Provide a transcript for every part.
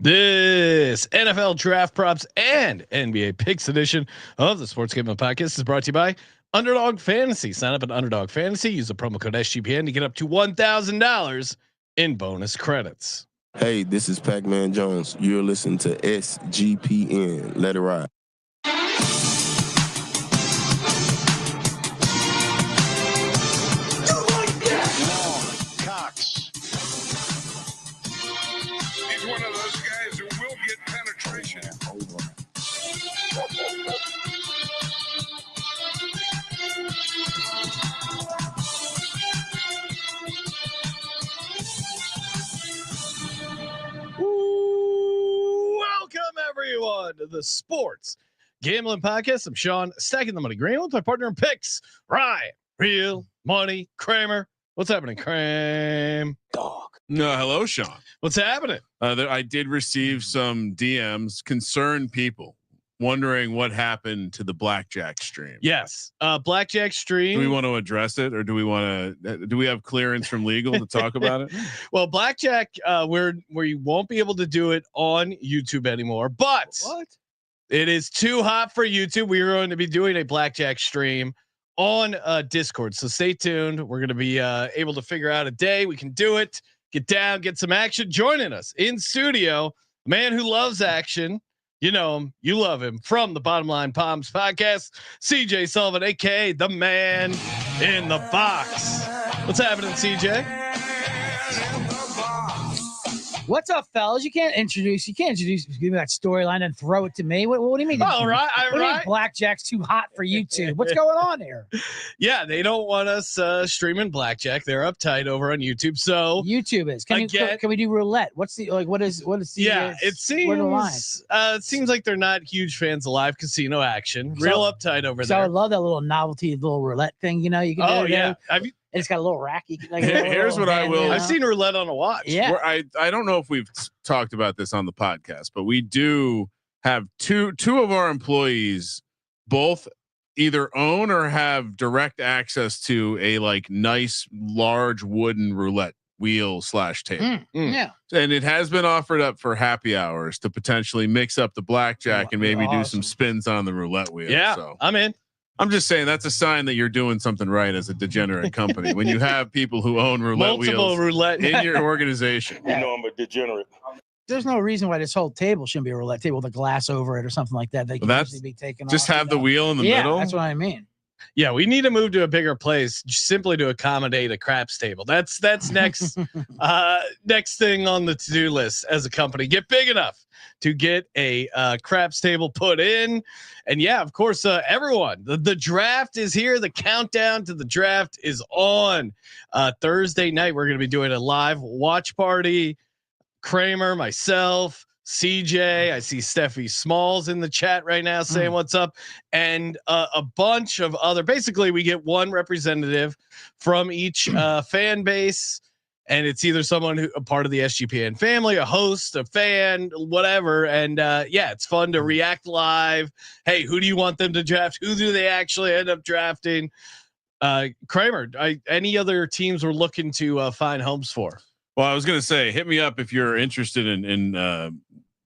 This NFL draft props and NBA picks edition of the Sports Gambling Podcast is brought to you by Underdog Fantasy. Sign up at Underdog Fantasy. Use the promo code SGPN to get up to $1,000 in bonus credits. Hey, this is Pac-Man Jones. You're listening to SGPN. Let it ride. One of those guys who will get penetration. Welcome everyone to the Sports Gambling Podcast. I'm Sean, stacking the money green with my partner in picks, Ryan, Real Money Kramer. What's happening, Kramer? No, hello, Sean. What's happening? I did receive some DMs, concerned people wondering what happened to the Blackjack stream. Yes, Blackjack stream. Do we want to address it, or do we have clearance from legal to talk about it? Well, Blackjack, where you won't be able to do it on YouTube anymore, but it is too hot for YouTube. We are going to be doing a Blackjack stream on Discord, so stay tuned. We're going to be able to figure out a day we can do it. Get down, get some action. Joining us in studio, a man who loves action. You know him, you love him, from the Bottom Line Palms podcast, CJ Sullivan, aka the man in the box. What's happening, CJ? What's up, fellas? You can't introduce. Give me that storyline and throw it to me. What do you mean? All right, what do you mean Blackjack's too hot for YouTube? What's going on here? Yeah, they don't want us streaming Blackjack. They're uptight over on YouTube. So YouTube is. Can we do roulette? What's the like? What is the? Yeah, it seems like they're not huge fans of live casino action. Real uptight over there. So I love that little novelty, little roulette thing. You know, you can. Oh yeah. It's got a little rack. Here's what I will. You know? I've seen roulette on a watch. Yeah. I don't know if we've talked about this on the podcast, but we do have two of our employees both either own or have direct access to a like nice large wooden roulette wheel / table. Yeah. And it has been offered up for happy hours to potentially mix up the blackjack and maybe do some spins on the roulette wheel. Yeah, so I'm in. I'm just saying that's a sign that you're doing something right as a degenerate company when you have people who own roulette wheels in your organization. You know I'm a degenerate. There's no reason why this whole table shouldn't be a roulette table with a glass over it or something like that. They can easily be taken just off, have the wheel in the yeah, middle. That's what I mean. Yeah, we need to move to a bigger place simply to accommodate a craps table. That's next next thing on the to-do list as a company. Get big enough to get a craps table put in. And yeah, of course, everyone, the draft is here. The countdown to the draft is on. Thursday night, we're going to be doing a live watch party. Kramer, myself, CJ, I see Steffi Smalls in the chat right now saying what's up, and a bunch of other. Basically, we get one representative from each fan base, and it's either someone who a part of the SGPN family, a host, a fan, whatever. And yeah, it's fun to react live. Hey, who do you want them to draft? Who do they actually end up drafting? Kramer, any other teams we're looking to find homes for? Well, I was going to say, hit me up if you're interested in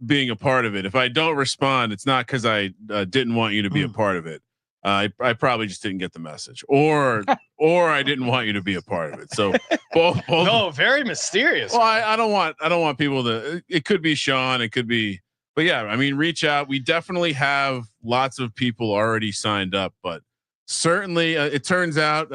being a part of it. If I don't respond, it's not because I didn't want you to be a part of it. I probably just didn't get the message, or I didn't want you to be a part of it. So both. No, very mysterious. Well, I don't want people to. It could be Sean. It could be. But yeah, I mean, reach out. We definitely have lots of people already signed up, but certainly it turns out.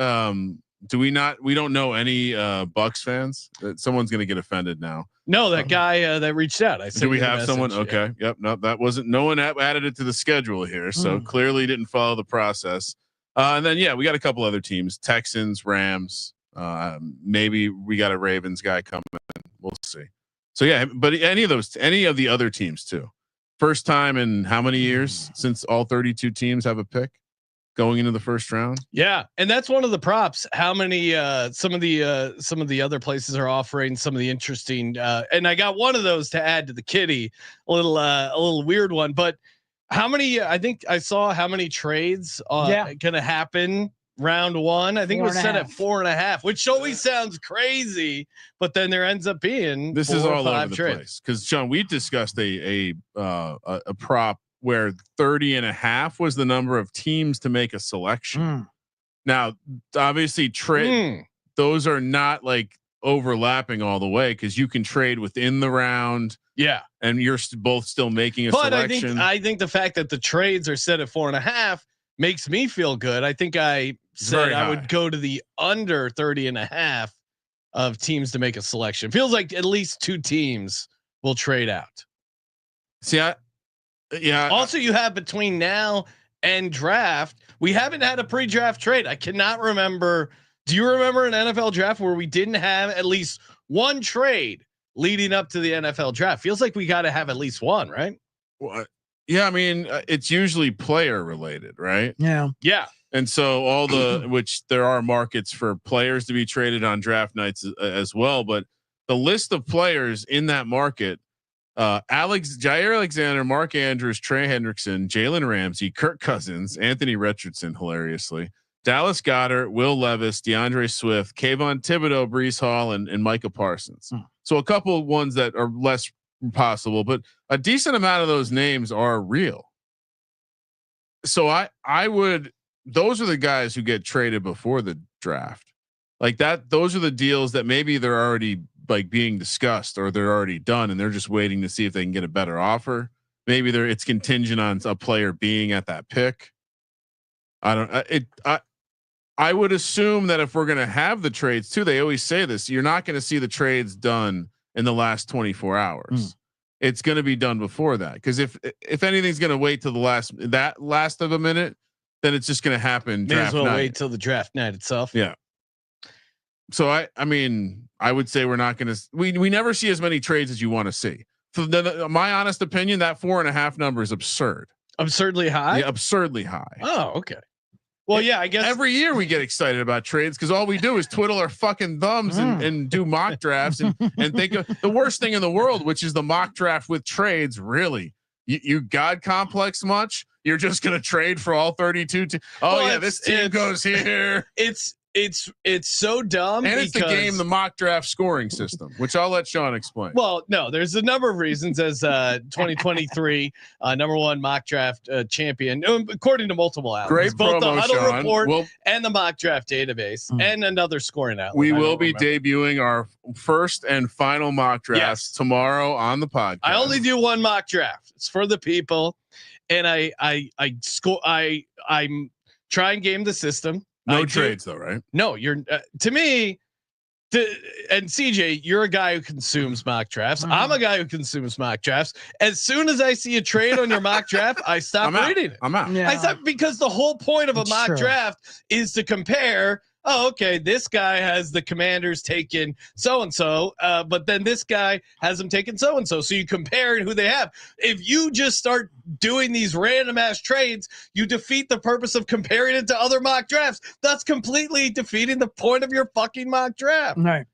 We don't know any Bucks fans. Someone's going to get offended now. No, that guy that reached out. I said, do we have someone? Okay. Yeah. Yep. No, that wasn't, no one added it to the schedule here. So clearly didn't follow the process. And then, yeah, we got a couple other teams, Texans, Rams. Maybe we got a Ravens guy coming. We'll see. So yeah, but any of the other teams too. First time in how many years since all 32 teams have a pick going into the first round? Yeah, and that's one of the props. How many? Some of the other places are offering some of the interesting. And I got one of those to add to the kitty. A little weird one, but how many? I think I saw how many trades going to happen round one. I think it was set at 4.5. 4.5, which always sounds crazy, but then there ends up being This 4 is or all 5 over the trades. place because John, we discussed a prop where 30.5 was the number of teams to make a selection. Now, obviously, trade those are not like overlapping all the way because you can trade within the round. Yeah, and you're both still making a but selection. I think the fact that the trades are set at 4.5 makes me feel good. I think I said I would go to the under 30.5 of teams to make a selection. Feels like at least 2 teams will trade out. See, yeah. Also, you have between now and draft, we haven't had a pre-draft trade. I cannot remember. Do you remember an NFL draft where we didn't have at least one trade leading up to the NFL draft? Feels like we got to have at least one, right? Well, yeah. I mean, it's usually player related, right? Yeah. Yeah. And so all the, which there are markets for players to be traded on draft nights as well. But the list of players in that market, Jair Alexander, Mark Andrews, Trey Hendrickson, Jalen Ramsey, Kirk Cousins, Anthony Richardson, hilariously, Dallas Goedert, Will Levis, DeAndre Swift, Kayvon Thibodeaux, Breece Hall, and Micah Parsons. So a couple of ones that are less possible, but a decent amount of those names are real. So I would, those are the guys who get traded before the draft like that. Those are the deals that maybe they're already like being discussed or they're already done and they're just waiting to see if they can get a better offer. Maybe it's contingent on a player being at that pick. I would assume that if we're going to have the trades too, they always say this, you're not going to see the trades done in the last 24 hours. It's going to be done before that. Cause if anything's going to wait till the last of a minute, then it's just going to happen. May as well wait till the draft night itself. Yeah. So I mean, I would say we're not going to, we never see as many trades as you want to see. So my honest opinion, that 4.5 number is absurd. Absurdly high. Yeah, absurdly high. Oh, okay. Well, yeah, I guess every year we get excited about trades because all we do is twiddle our fucking thumbs and do mock drafts and think of the worst thing in the world, which is the mock draft with trades. Really, you God complex much? You're just gonna trade for all 32. This team goes here. It's so dumb, and it's the game, the mock draft scoring system, which I'll let Sean explain. Well, no, there's a number of reasons as 2023 number 1 mock draft champion, according to multiple outlets. Great both promo, the Huddle Sean. Report and the mock draft database and another scoring outlet. We will be debuting our first and final mock drafts tomorrow on the podcast. I only do one mock draft. It's for the people, and I try and game the system. No trades though, right? No, you're to me. And CJ, you're a guy who consumes mock drafts. I'm a guy who consumes mock drafts. As soon as I see a trade on your mock draft, I stop reading it. I'm out. Yeah. I stop because the whole point of a mock draft is to compare. Oh, okay. This guy has the Commanders taken so-and-so, but then this guy has them taken so-and-so. So you compare who they have. If you just start doing these random ass trades, you defeat the purpose of comparing it to other mock drafts. That's completely defeating the point of your fucking mock draft. Right.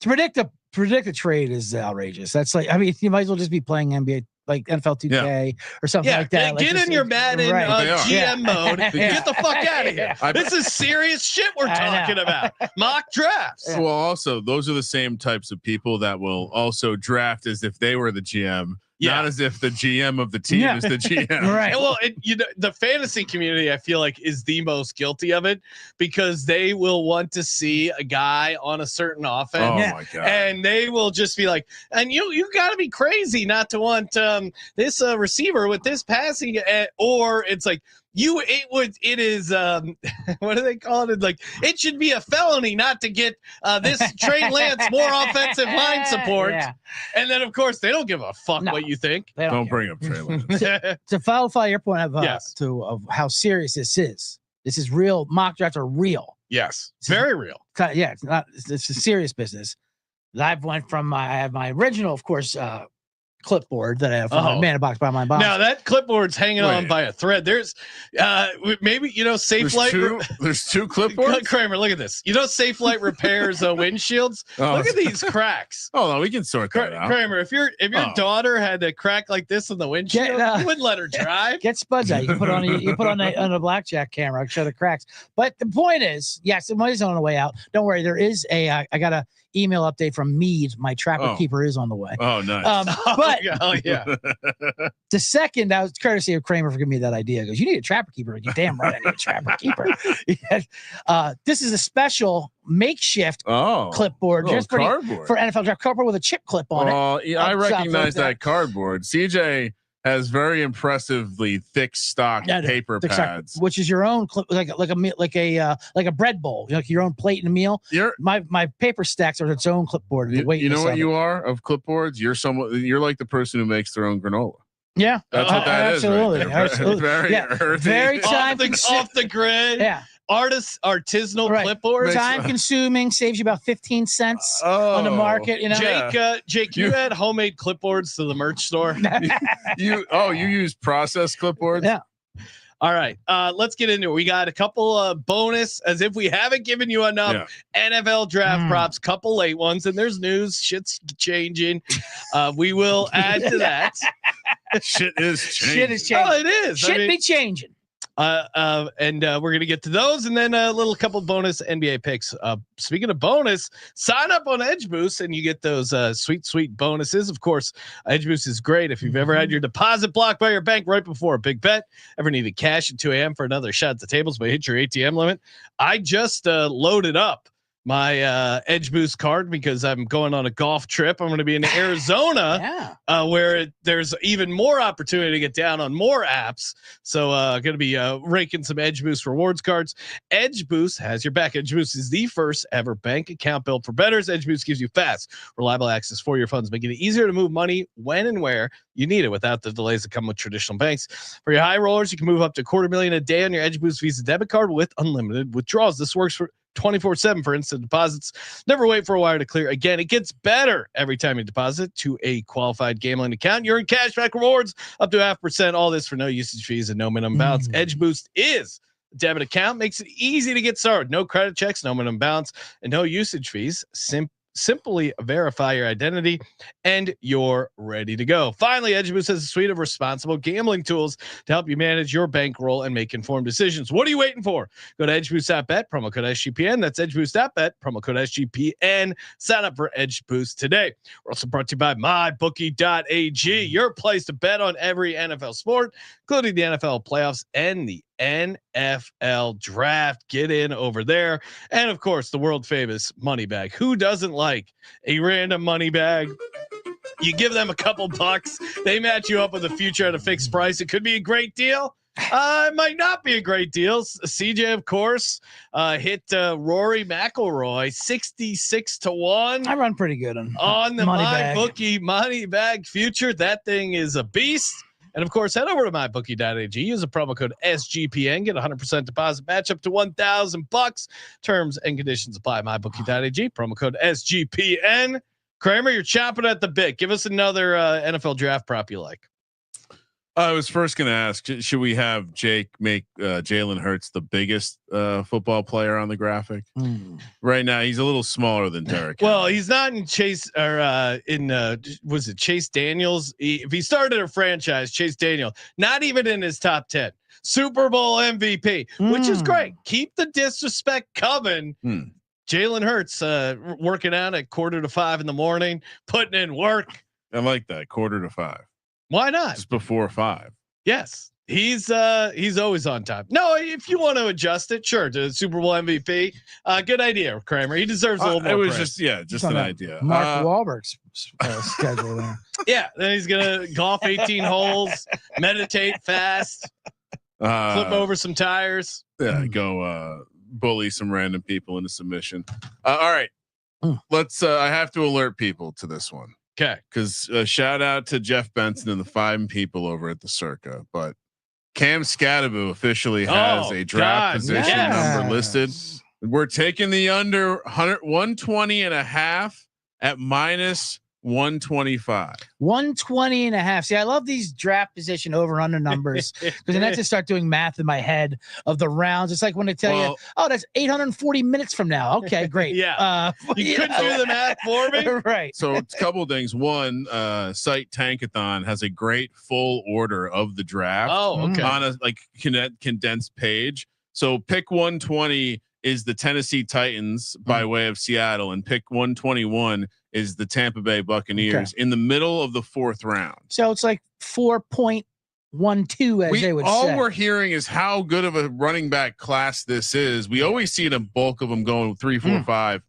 To predict a trade is outrageous. That's like, I mean, you might as well just be playing NBA, like NFL 2K or something like that. Get in your Madden GM mode. Get the fuck out of here. This is serious shit we're talking about. Mock drafts. Well, also, those are the same types of people that will also draft as if they were the GM. Not as if the GM of the team is the GM. Right. Well, the fantasy community, I feel like, is the most guilty of it because they will want to see a guy on a certain offense. Oh my God. And they will just be like, and you got to be crazy not to want this receiver with this passing, or it's like, it is what do they call it? Like, it should be a felony not to get this Trey Lance more offensive line support. Yeah. And then of course they don't give a fuck what you think. Don't bring up Trey Lance. To follow your point of how serious this is real. Mock drafts are real. Yes. Very real. Yeah. It's a serious business. I have my original, of course, clipboard that I have from my mana box by my box. Now that clipboard's hanging on by a thread. There's maybe Safe Light. There's two clipboards. Kramer, look at this. Safe Light repairs windshields. Look at these cracks. Oh no, we can sort that out. Kramer, if your daughter had a crack like this in the windshield, you wouldn't let her drive. Get spuds out. You put on a blackjack camera, show the cracks. But the point is, yes, the money's on the way out. Don't worry, there is I got a email update from Mead. My trapper keeper is on the way. Oh, nice. But yeah. The second, that was courtesy of Kramer for giving me that idea. He goes, you need a trapper keeper. You're damn right, I need a trapper keeper. This is a special makeshift clipboard just for NFL draft cardboard with a chip clip on it. I recognize that cardboard. CJ has very impressively thick stock paper pads, which is your own clip, like a bread bowl, like your own plate and a meal. My paper stacks are its own clipboard. You know what you are of clipbours? You're like the person who makes their own granola. Yeah, that's what that absolutely. is. Right? Absolutely. Very time off the grid. Yeah. Artisanal clipboard. Time consuming, saves you about 15 cents on the market. Jake, you had homemade clipboards to the merch store. you use processed clipboards? Yeah. All right. Let's get into it. We got a couple of bonus, as if we haven't given you enough NFL draft props, couple late ones, and there's news. Shit's changing. We will add to that. Shit is changing. Shit is changing. Oh, it is. Be changing. And we're gonna get to those, and then a little couple bonus NBA picks. Speaking of bonus, sign up on Edge Boost, and you get those sweet bonuses. Of course, Edge Boost is great if you've ever had your deposit blocked by your bank right before a big bet, ever needed cash at 2 a.m. for another shot at the tables but hit your ATM limit. I just loaded up my Edge Boost card because I'm going on a golf trip. I'm going to be in Arizona, where there's even more opportunity to get down on more apps. So going to be raking some Edge Boost rewards cards. Edge Boost has your back. Edge Boost is the first ever bank account built for bettors. Edge Boost gives you fast, reliable access for your funds, making it easier to move money when and where you need it without the delays that come with traditional banks. For your high rollers, you can move up to $250,000 a day on your Edge Boost Visa debit card with unlimited withdrawals. This works for 24/7 for instant deposits. Never wait for a wire to clear. Again, it gets better every time you deposit to a qualified gambling account. You're in cashback rewards up to 0.5%. All this for no usage fees and no minimum balance. Edge Boost is a debit account, makes it easy to get started. No credit checks, no minimum balance, and no usage fees. Simply verify your identity and you're ready to go. Finally, Edge Boost has a suite of responsible gambling tools to help you manage your bankroll and make informed decisions. What are you waiting for? Go to edgeboost.bet, promo code SGPN. That's edgeboost.bet, promo code SGPN. Sign up for Edge Boost today. We're also brought to you by mybookie.ag, your place to bet on every NFL sport, including the NFL playoffs and the NFL draft. Get in over there. And of course, the world famous money bag. Who doesn't like a random money bag? You give them a couple bucks, they match you up with a future at a fixed price. It could be a great deal. It might not be a great deal. CJ, of course, hit Rory McIlroy 66-1. I run pretty good on the MyBookie money bag future. That thing is a beast. And of course, head over to mybookie.ag. Use a promo code SGPN. Get 100% deposit match up to $1,000. Terms and conditions apply. Mybookie.ag. Promo code SGPN. Kramer, you're chomping at the bit. Give us another NFL draft prop you like. I was first going to ask, should we have Jake make Jalen Hurts the biggest football player on the graphic? Right now, he's a little smaller than Derek. Well, he's not in Chase or was it Chase Daniels? If he started a franchise, Chase Daniel, not even in his top 10. Super Bowl MVP, which is great. Keep the disrespect coming. Jalen Hurts working out at 4:45 in the morning, putting in work. I like that 4:45. Why not? Just before 5. Yes. He's always on time. No, if you want to adjust it, sure. To Super Bowl MVP. Good idea, Kramer. He deserves a little more. It was praise. just an idea. Mark Wahlberg's schedule there. Yeah. Then he's going to golf 18 holes, meditate fast, flip over some tires. Yeah. Go bully some random people into submission. All right. Let's, I have to alert people to this one. Okay. Because shout out to Jeff Benson and the 5 people over at the Circa, but Cam Scadaboo officially has a draft position number listed. We're taking the under 120.5 at 125. 120.5. See, I love these draft position over under numbers because then I have to start doing math in my head of the rounds. It's like when they tell you, oh, that's 840 minutes from now. Okay, great. Yeah. You couldn't do the math for me. Right. So it's a couple of things. One, site Tankathon has a great full order of the draft okay. on a condensed page. So pick 120 is the Tennessee Titans by way of Seattle, and pick 121 is the Tampa Bay Buccaneers in the middle of the 4th round. So it's like 4.12, as they would say. All we're hearing is how good of a running back class this is. We always see a bulk of them going 3, 4, 5.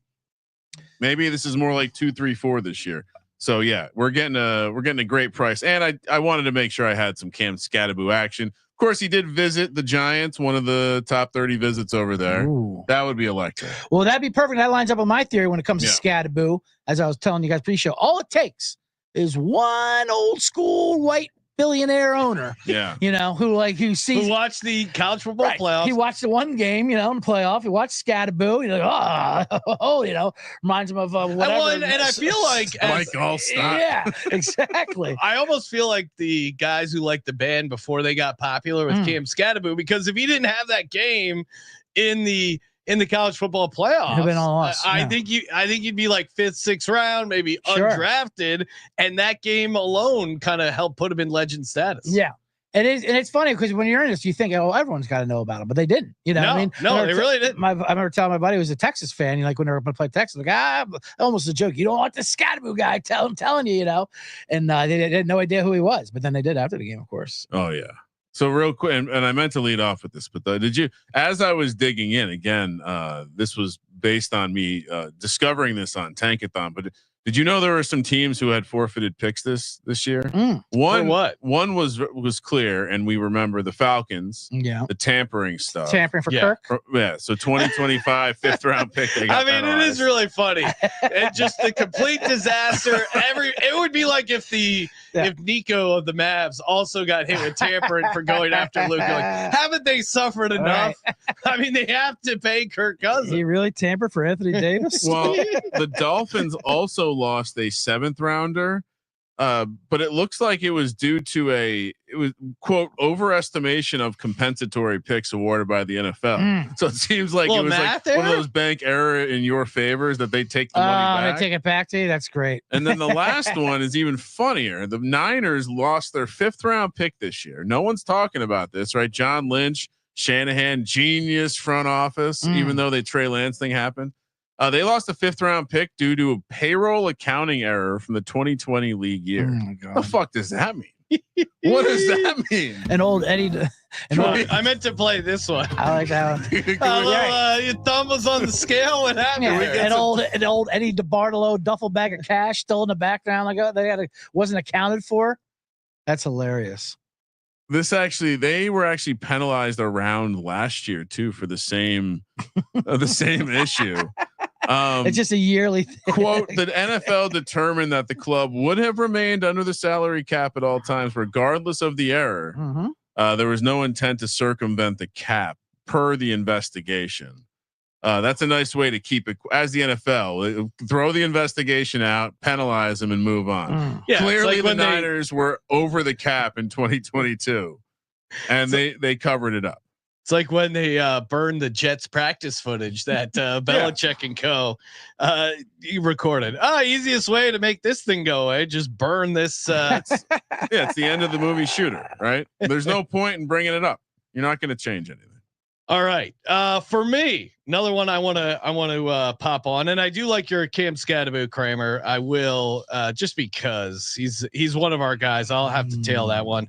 Maybe this is more like 2, 3, 4 this year. So yeah, we're getting a great price. And I wanted to make sure I had some Cam Scattaboo action. Of course, he did visit the Giants, one of the top 30 visits over there. Ooh. That would be electric. Well, that'd be perfect. That lines up with my theory when it comes to Scattaboo. As I was telling you guys pre-show, all it takes is one old school white billionaire owner. Yeah. Who sees who watched the college football playoffs. He watched the one game, in the playoff. He watched Scattaboo. He's like, reminds him of whatever. And I feel like Mike Allstott. Yeah, exactly. I almost feel like the guys who liked the band before they got popular with Cam Scattaboo, because if he didn't have that game in the college football playoffs, I think you'd be like 5th, 6th round, maybe undrafted, and that game alone kind of helped put him in legend status. Yeah. It is, and it's funny because when you're in this, you think, oh, everyone's got to know about him, but they didn't. No, they really didn't. I remember telling my buddy who was a Texas fan, when they were going to play Texas, almost a joke. You don't want the Scattaboo guy telling you, and they had no idea who he was, but then they did after the game, of course. Oh yeah. So real quick, and I meant to lead off with this, but as I was digging in again, this was based on me discovering this on Tankathon, but did you know there were some teams who had forfeited picks this year? One was clear, and we remember the Falcons. Yeah, the tampering stuff. Tampering for Kirk. Yeah. So 2025 5th round pick. They got it is really funny. It just the complete disaster. It would be like if Nico of the Mavs also got hit with tampering for going after Luke. Like, haven't they suffered enough? Right. They have to pay Kirk Cousins. He really tampered for Anthony Davis. Well, the Dolphins also lost a 7th rounder, but it looks like it was due to quote overestimation of compensatory picks awarded by the NFL. So it seems like it was like one of those bank error in your favors that they take the money back. They take it back to you. That's great. And then the last one is even funnier. The Niners lost their 5th round pick this year. No one's talking about this, right? John Lynch, Shanahan, genius front office, even though the Trey Lance thing happened. They lost a 5th round pick due to a payroll accounting error from the 2020 league year. Oh my God. The fuck does that mean? What does that mean? An old Eddie. I meant to play this one. I like that one. Your thumb was on the scale. What happened? Yeah, an old Eddie DeBartolo duffel bag of cash still in the background. Wasn't accounted for. That's hilarious. They were actually penalized around last year too for the same issue. It's just a yearly thing. Quote, the NFL determined that the club would have remained under the salary cap at all times, regardless of the error. There was no intent to circumvent the cap per the investigation. That's a nice way to keep it as the NFL. Throw the investigation out, penalize them, and move on. Yeah, clearly the Niners were over the cap in 2022, and they covered it up. It's like when they burned the Jets practice footage that Belichick and co you recorded. Easiest way to make this thing go away, just burn this. It's the end of the movie Shooter, right? There's no point in bringing it up. You're not going to change anything. All right. For me, another one I want to pop on, and I do like your Cam Scattaboo, Kramer. I will just because he's one of our guys. I'll have to tail that one.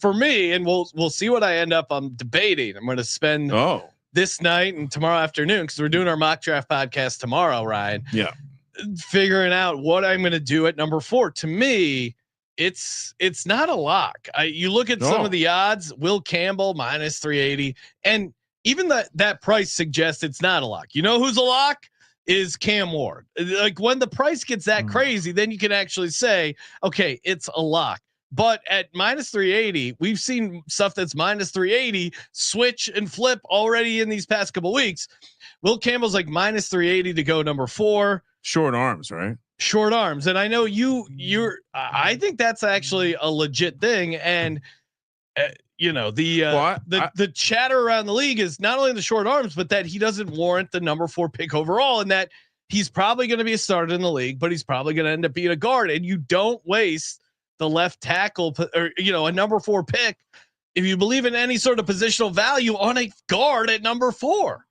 For me, and we'll see what I end up. I'm debating. I'm going to spend this night and tomorrow afternoon because we're doing our mock draft podcast tomorrow, Ryan. Yeah, figuring out what I'm going to do at number 4. To me, it's not a lock. You look at some of the odds. Will Campbell -380, and even that price suggests it's not a lock. You know who's a lock? Is Cam Ward. Like when the price gets that crazy, then you can actually say, okay, it's a lock. But at -380, we've seen stuff that's -380 switch and flip already in these past couple weeks. Will Campbell's like -380 to go number 4. Short arms, right? short arms. And I know I think that's actually a legit thing. And the chatter around the league is not only the short arms, but that he doesn't warrant the number 4 pick overall, and that he's probably going to be a starter in the league, but he's probably going to end up being a guard. And you don't waste the left tackle or a number 4 pick if you believe in any sort of positional value on a guard at number 4.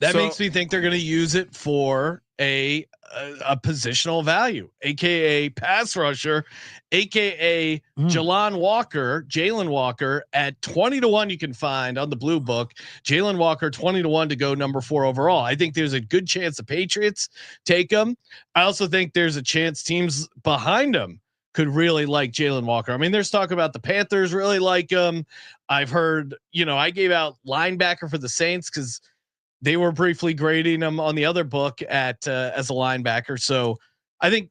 That makes me think they're going to use it for a positional value, aka pass rusher, aka Jalen Walker at 20-1. You can find on the Blue Book, Jalen Walker 20-1 to go number 4 overall. I think there's a good chance the Patriots take him. I also think there's a chance teams behind him could really like Jalen Walker. I mean, there's talk about the Panthers really like him. I've heard, I gave out linebacker for the Saints because they were briefly grading him on the other book at as a linebacker. So I think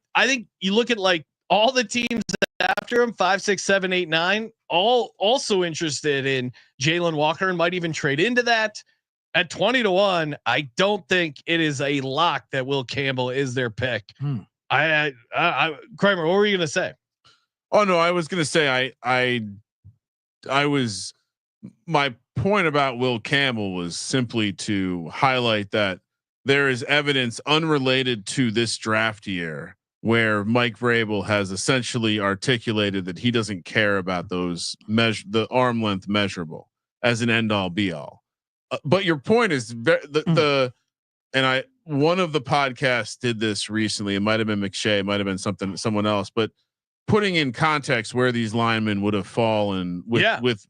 you look at like all the teams after him, 5, 6, 7, 8, 9, all also interested in Jalen Walker and might even trade into that. At 20-1, I don't think it is a lock that Will Campbell is their pick. I Kramer, what were you going to say? Oh no, I was going to say my point about Will Campbell was simply to highlight that there is evidence unrelated to this draft year where Mike Vrabel has essentially articulated that he doesn't care about those the arm length measurable as an end all be all. But your point is one of the podcasts did this recently. It might've been McShay, it might've been someone else, but putting in context where these linemen would have fallen with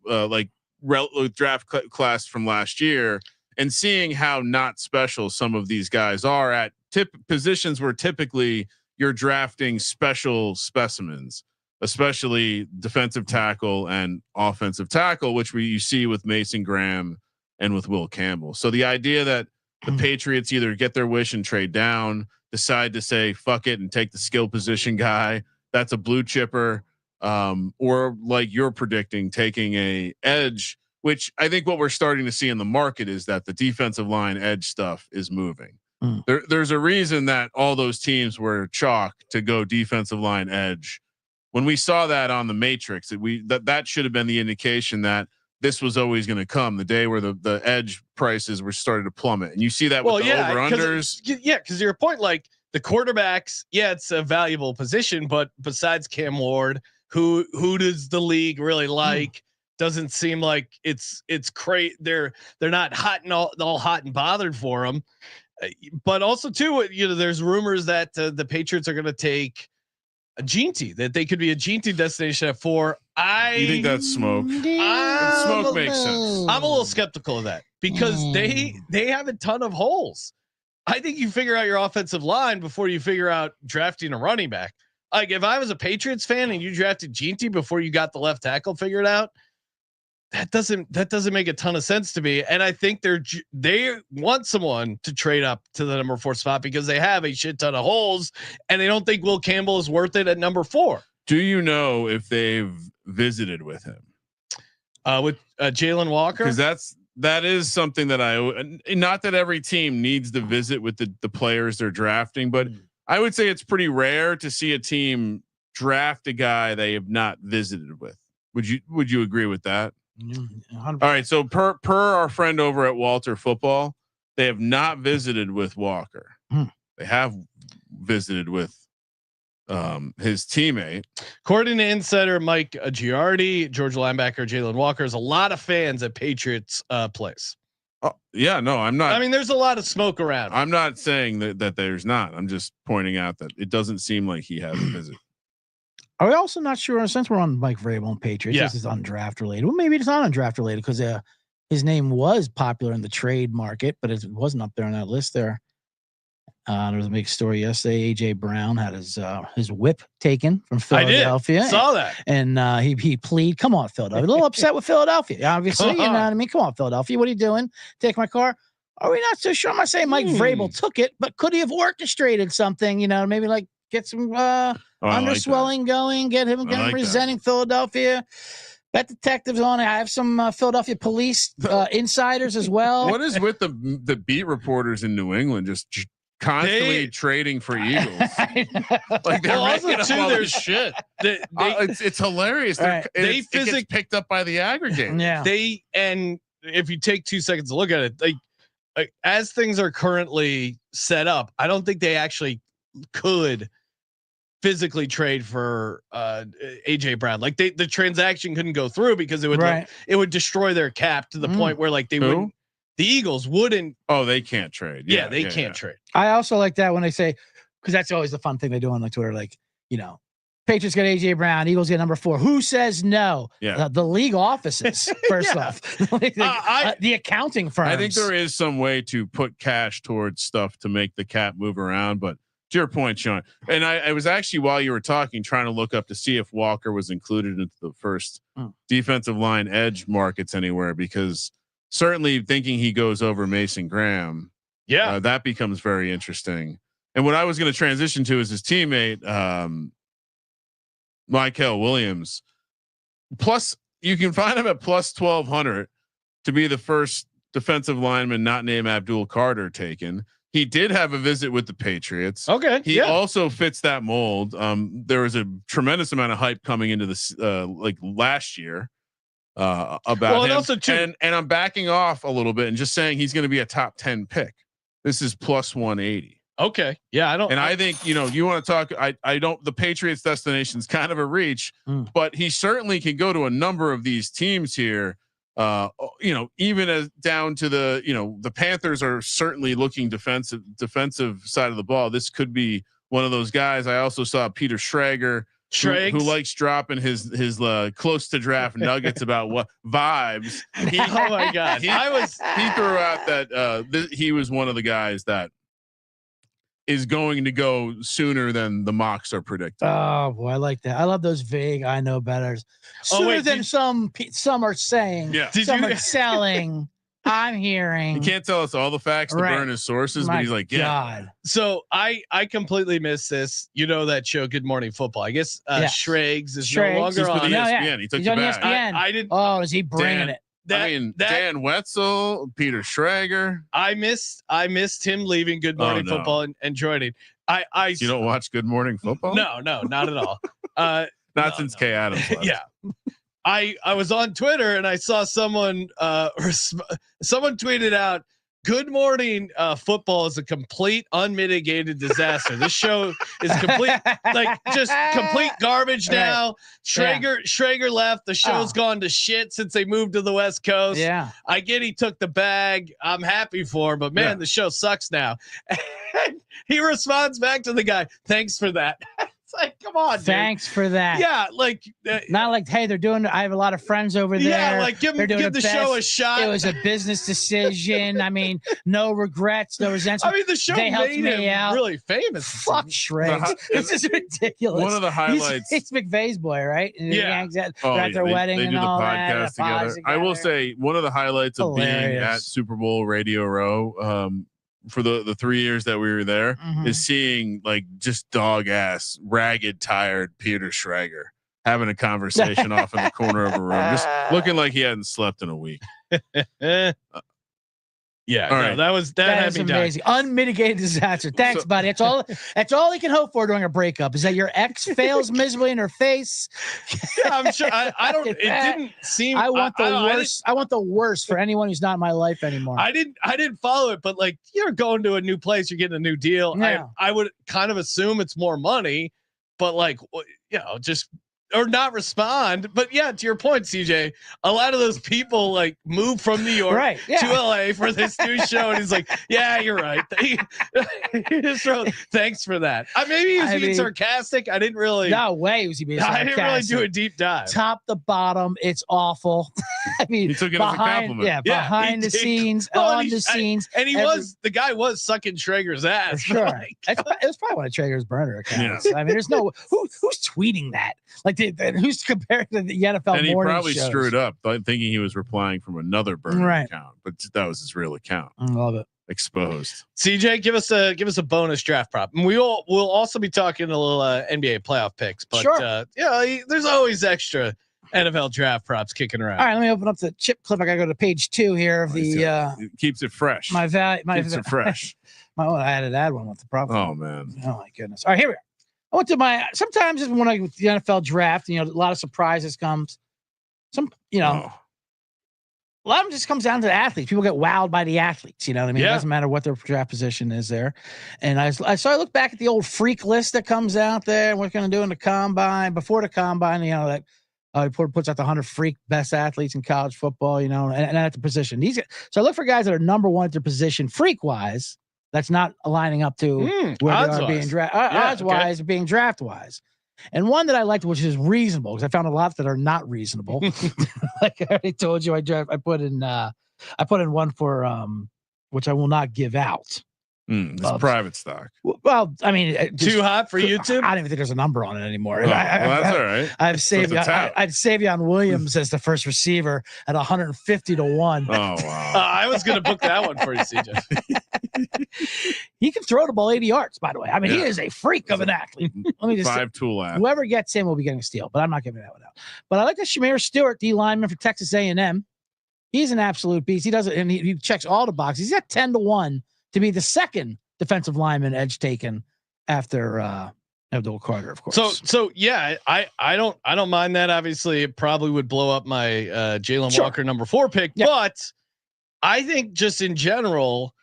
draft class from last year and seeing how not special some of these guys are at positions where typically you're drafting special specimens, especially defensive tackle and offensive tackle, which you see with Mason Graham and with Will Campbell. So the idea that the Patriots either get their wish and trade down, decide to say, fuck it and take the skill position guy, that's a blue chipper, or like you're predicting taking a edge, which I think what we're starting to see in the market is that the defensive line edge stuff is moving. There's a reason that all those teams were chalk to go defensive line edge. When we saw that on the Matrix, that should have been the indication that this was always going to come, the day where the edge prices were starting to plummet. And you see that with the over unders. Cause your point, like the quarterbacks, it's a valuable position, but besides Cam Ward, who does the league really like? Doesn't seem like it's great. They're not hot and all hot and bothered for them. But also too, there's rumors that the Patriots are going to take a Ginty, that they could be a Ginty destination at 4. You think that's smoke? Smoke makes sense. I'm a little skeptical of that because they have a ton of holes. I think you figure out your offensive line before you figure out drafting a running back. Like if I was a Patriots fan and you drafted Ginty before you got the left tackle figured out, that doesn't make a ton of sense to me. And I think they want someone to trade up to the number 4 spot because they have a shit ton of holes and they don't think Will Campbell is worth it at number 4. Do you know if they've visited with him? With Jalen Walker? Because that is something that not that every team needs to visit with the players they're drafting, but I would say it's pretty rare to see a team draft a guy they have not visited with. Would you agree with that? 100%. All right. So per our friend over at Walter Football, they have not visited with Walker. They have visited with his teammate. According to insider Mike Giardi, Georgia linebacker Jalen Walker is a lot of fans at Patriots place. Yeah, no, I'm not. I mean, there's a lot of smoke around. I'm not saying that there's not. I'm just pointing out that it doesn't seem like he has a visit. Are we also not sure, since we're on Mike Vrabel and Patriots, this is undraft related. Well, maybe it's not undraft related because his name was popular in the trade market, but it wasn't up there on that list there. There was a big story yesterday. AJ Brown had his whip taken from Philadelphia. I saw that. And he pleaded, come on, Philadelphia. A little upset with Philadelphia. Obviously, you know what I mean? Come on, Philadelphia. What are you doing? Take my car. Are we not so sure? I'm not saying Mike Vrabel took it, but could he have orchestrated something, maybe like get some underswelling going, get him representing Philadelphia. Bet detectives on it. I have some Philadelphia police insiders as well. What is with the beat reporters in New England just constantly trading for Eagles. Like they're also making up too, all their this shit. It's hilarious. Right. It gets picked up by the aggregate. Yeah. And if you take 2 seconds to look at it, like as things are currently set up, I don't think they actually could physically trade for AJ Brown. Like the transaction couldn't go through because it would it would destroy their cap to the point where like they wouldn't. The Eagles wouldn't. Oh, they can't trade. Yeah, they can't trade. I also like that when they say, because that's always the fun thing they do on like Twitter. Like, Patriots get AJ Brown, Eagles get number 4. Who says no? Yeah, the league offices first off. The accounting firms. I think there is some way to put cash towards stuff to make the cap move around, but to your point, Sean, and I was actually while you were talking trying to look up to see if Walker was included into the first defensive line edge markets anywhere, because certainly thinking he goes over Mason Graham, that becomes very interesting. And what I was going to transition to is his teammate, Michael Williams. Plus, you can find him at plus 1,200 to be the first defensive lineman not named Abdul Carter taken. He did have a visit with the Patriots. Okay. He also fits that mold. There was a tremendous amount of hype coming into this, like last year, about him. Also too, and I'm backing off a little bit and just saying he's going to be a top 10 pick. This is plus 180. Okay. Yeah. I think, you want to talk, I don't, the Patriots destination is kind of a reach, but he certainly can go to a number of these teams here. Even as down to the Panthers are certainly looking defensive side of the ball. This could be one of those guys. I also saw Peter Schrager, who likes dropping his close to draft nuggets about what vibes. Oh my God. He threw out that he was one of the guys that is going to go sooner than the mocks are predicting. Oh boy, I like that. I love those vague I know betters. Sooner than some are saying. Yeah. Some are selling. I'm hearing. He can't tell us all the facts to burn his sources, but he's like, God. So I completely missed this. That show, Good Morning Football. I guess Schrags is no longer on. ESPN. He took the bag. I didn't. Oh, is he bringing it? Dan Wetzel, Peter Schrager. I missed him leaving Good Morning Football and joining. You don't watch Good Morning Football? No, not at all. Not since Kay Adams left. Yeah. I was on Twitter and I saw someone someone tweeted out, Good Morning Football is a complete unmitigated disaster. This show is complete garbage now. Schrager left. The show's gone to shit since they moved to the West Coast. Yeah. I get he took the bag. I'm happy for him, but man, the show sucks now. And he responds back to the guy, thanks for that. It's like, come on, thanks for that. Yeah, like not like, hey, they're doing. I have a lot of friends over there. Yeah, like give the show a shot. It was a business decision. I mean, no regrets, no resentment. I mean, the show made him really famous. Fuck Shrek. This is ridiculous. One of the highlights. He's McVay's boy, right? And yeah. They're at their wedding they and do all the podcast that. together. I will say one of the highlights of being at Super Bowl Radio Row. For the 3 years that we were there is seeing like just dog ass, ragged, tired Peter Schrager having a conversation off in the corner of a room, just looking like he hadn't slept in a week. Yeah, all right. That is amazing. Unmitigated disaster. Thanks, buddy. That's all he can hope for during a breakup is that your ex fails miserably in her face. Yeah, I'm sure. I don't. It didn't seem. I want the worst. I want the worst for anyone who's not in my life anymore. I didn't follow it, but like you're going to a new place, you're getting a new deal. Yeah. I would kind of assume it's more money, but like just. Or not respond, but yeah, to your point, CJ, a lot of those people like move from New York to LA for this new show, and he's like, "Yeah, you're right." He just wrote, "Thanks for that." Maybe he was being sarcastic. I didn't really. No way was he being sarcastic. I didn't really do a deep dive. Top to bottom, it's awful. I mean, he took it as a compliment. Yeah, behind the scenes, on the scenes, and the guy was sucking Schrager's ass. For sure, it was probably one of Schrager's burner accounts. Yeah. I mean, there's no who's tweeting that like. Who's compared to the NFL? And he probably shows. screwed up thinking he was replying from another burner account, but that was his real account. I love it. Exposed. CJ, give us a bonus draft prop. And we'll also be talking a little NBA playoff picks, but there's always extra NFL draft props kicking around. All right, let me open up the chip clip. I gotta go to page 2 here of the. It keeps it fresh. My value. Keeps it fresh. Oh, I had to add one with the problem. Oh man. Oh my goodness. All right, here we are. I went to sometimes when I the NFL draft, a lot of surprises comes. A lot of them just comes down to the athletes. People get wowed by the athletes. You know what I mean? Yeah. It doesn't matter what their draft position is there. And I look back at the old freak list that comes out there. And we're going to do in the combine. Before the combine, that puts out the 100 freak best athletes in college football, and at the position. So I look for guys that are number one at their position, freak wise. That's not aligning up to where they are being drafted. Odds wise, being draft wise. And one that I liked, which is reasonable, because I found a lot that are not reasonable. Like I already told you, I put in one for which I will not give out. It's private stock. Well, I mean, too hot for YouTube. I don't even think there's a number on it anymore. Oh, that's all right. I've saved. I'd Savion Williams as the first receiver at 150-1. Oh wow! I was going to book that one for you, CJ. He can throw the ball 80 yards. By the way, I mean he is a freak of an athlete. Let me just say, tool athlete. Whoever gets him will be getting a steal, but I'm not giving that one out. But I like the Shamir Stewart, D lineman for Texas A&M. He's an absolute beast. He does it, and he checks all the boxes. He's got 10-1 to be the second defensive lineman edge taken after Abdul Carter, of course. So yeah, I don't mind that. Obviously, it probably would blow up my Jalen Walker number 4 pick, but I think just in general,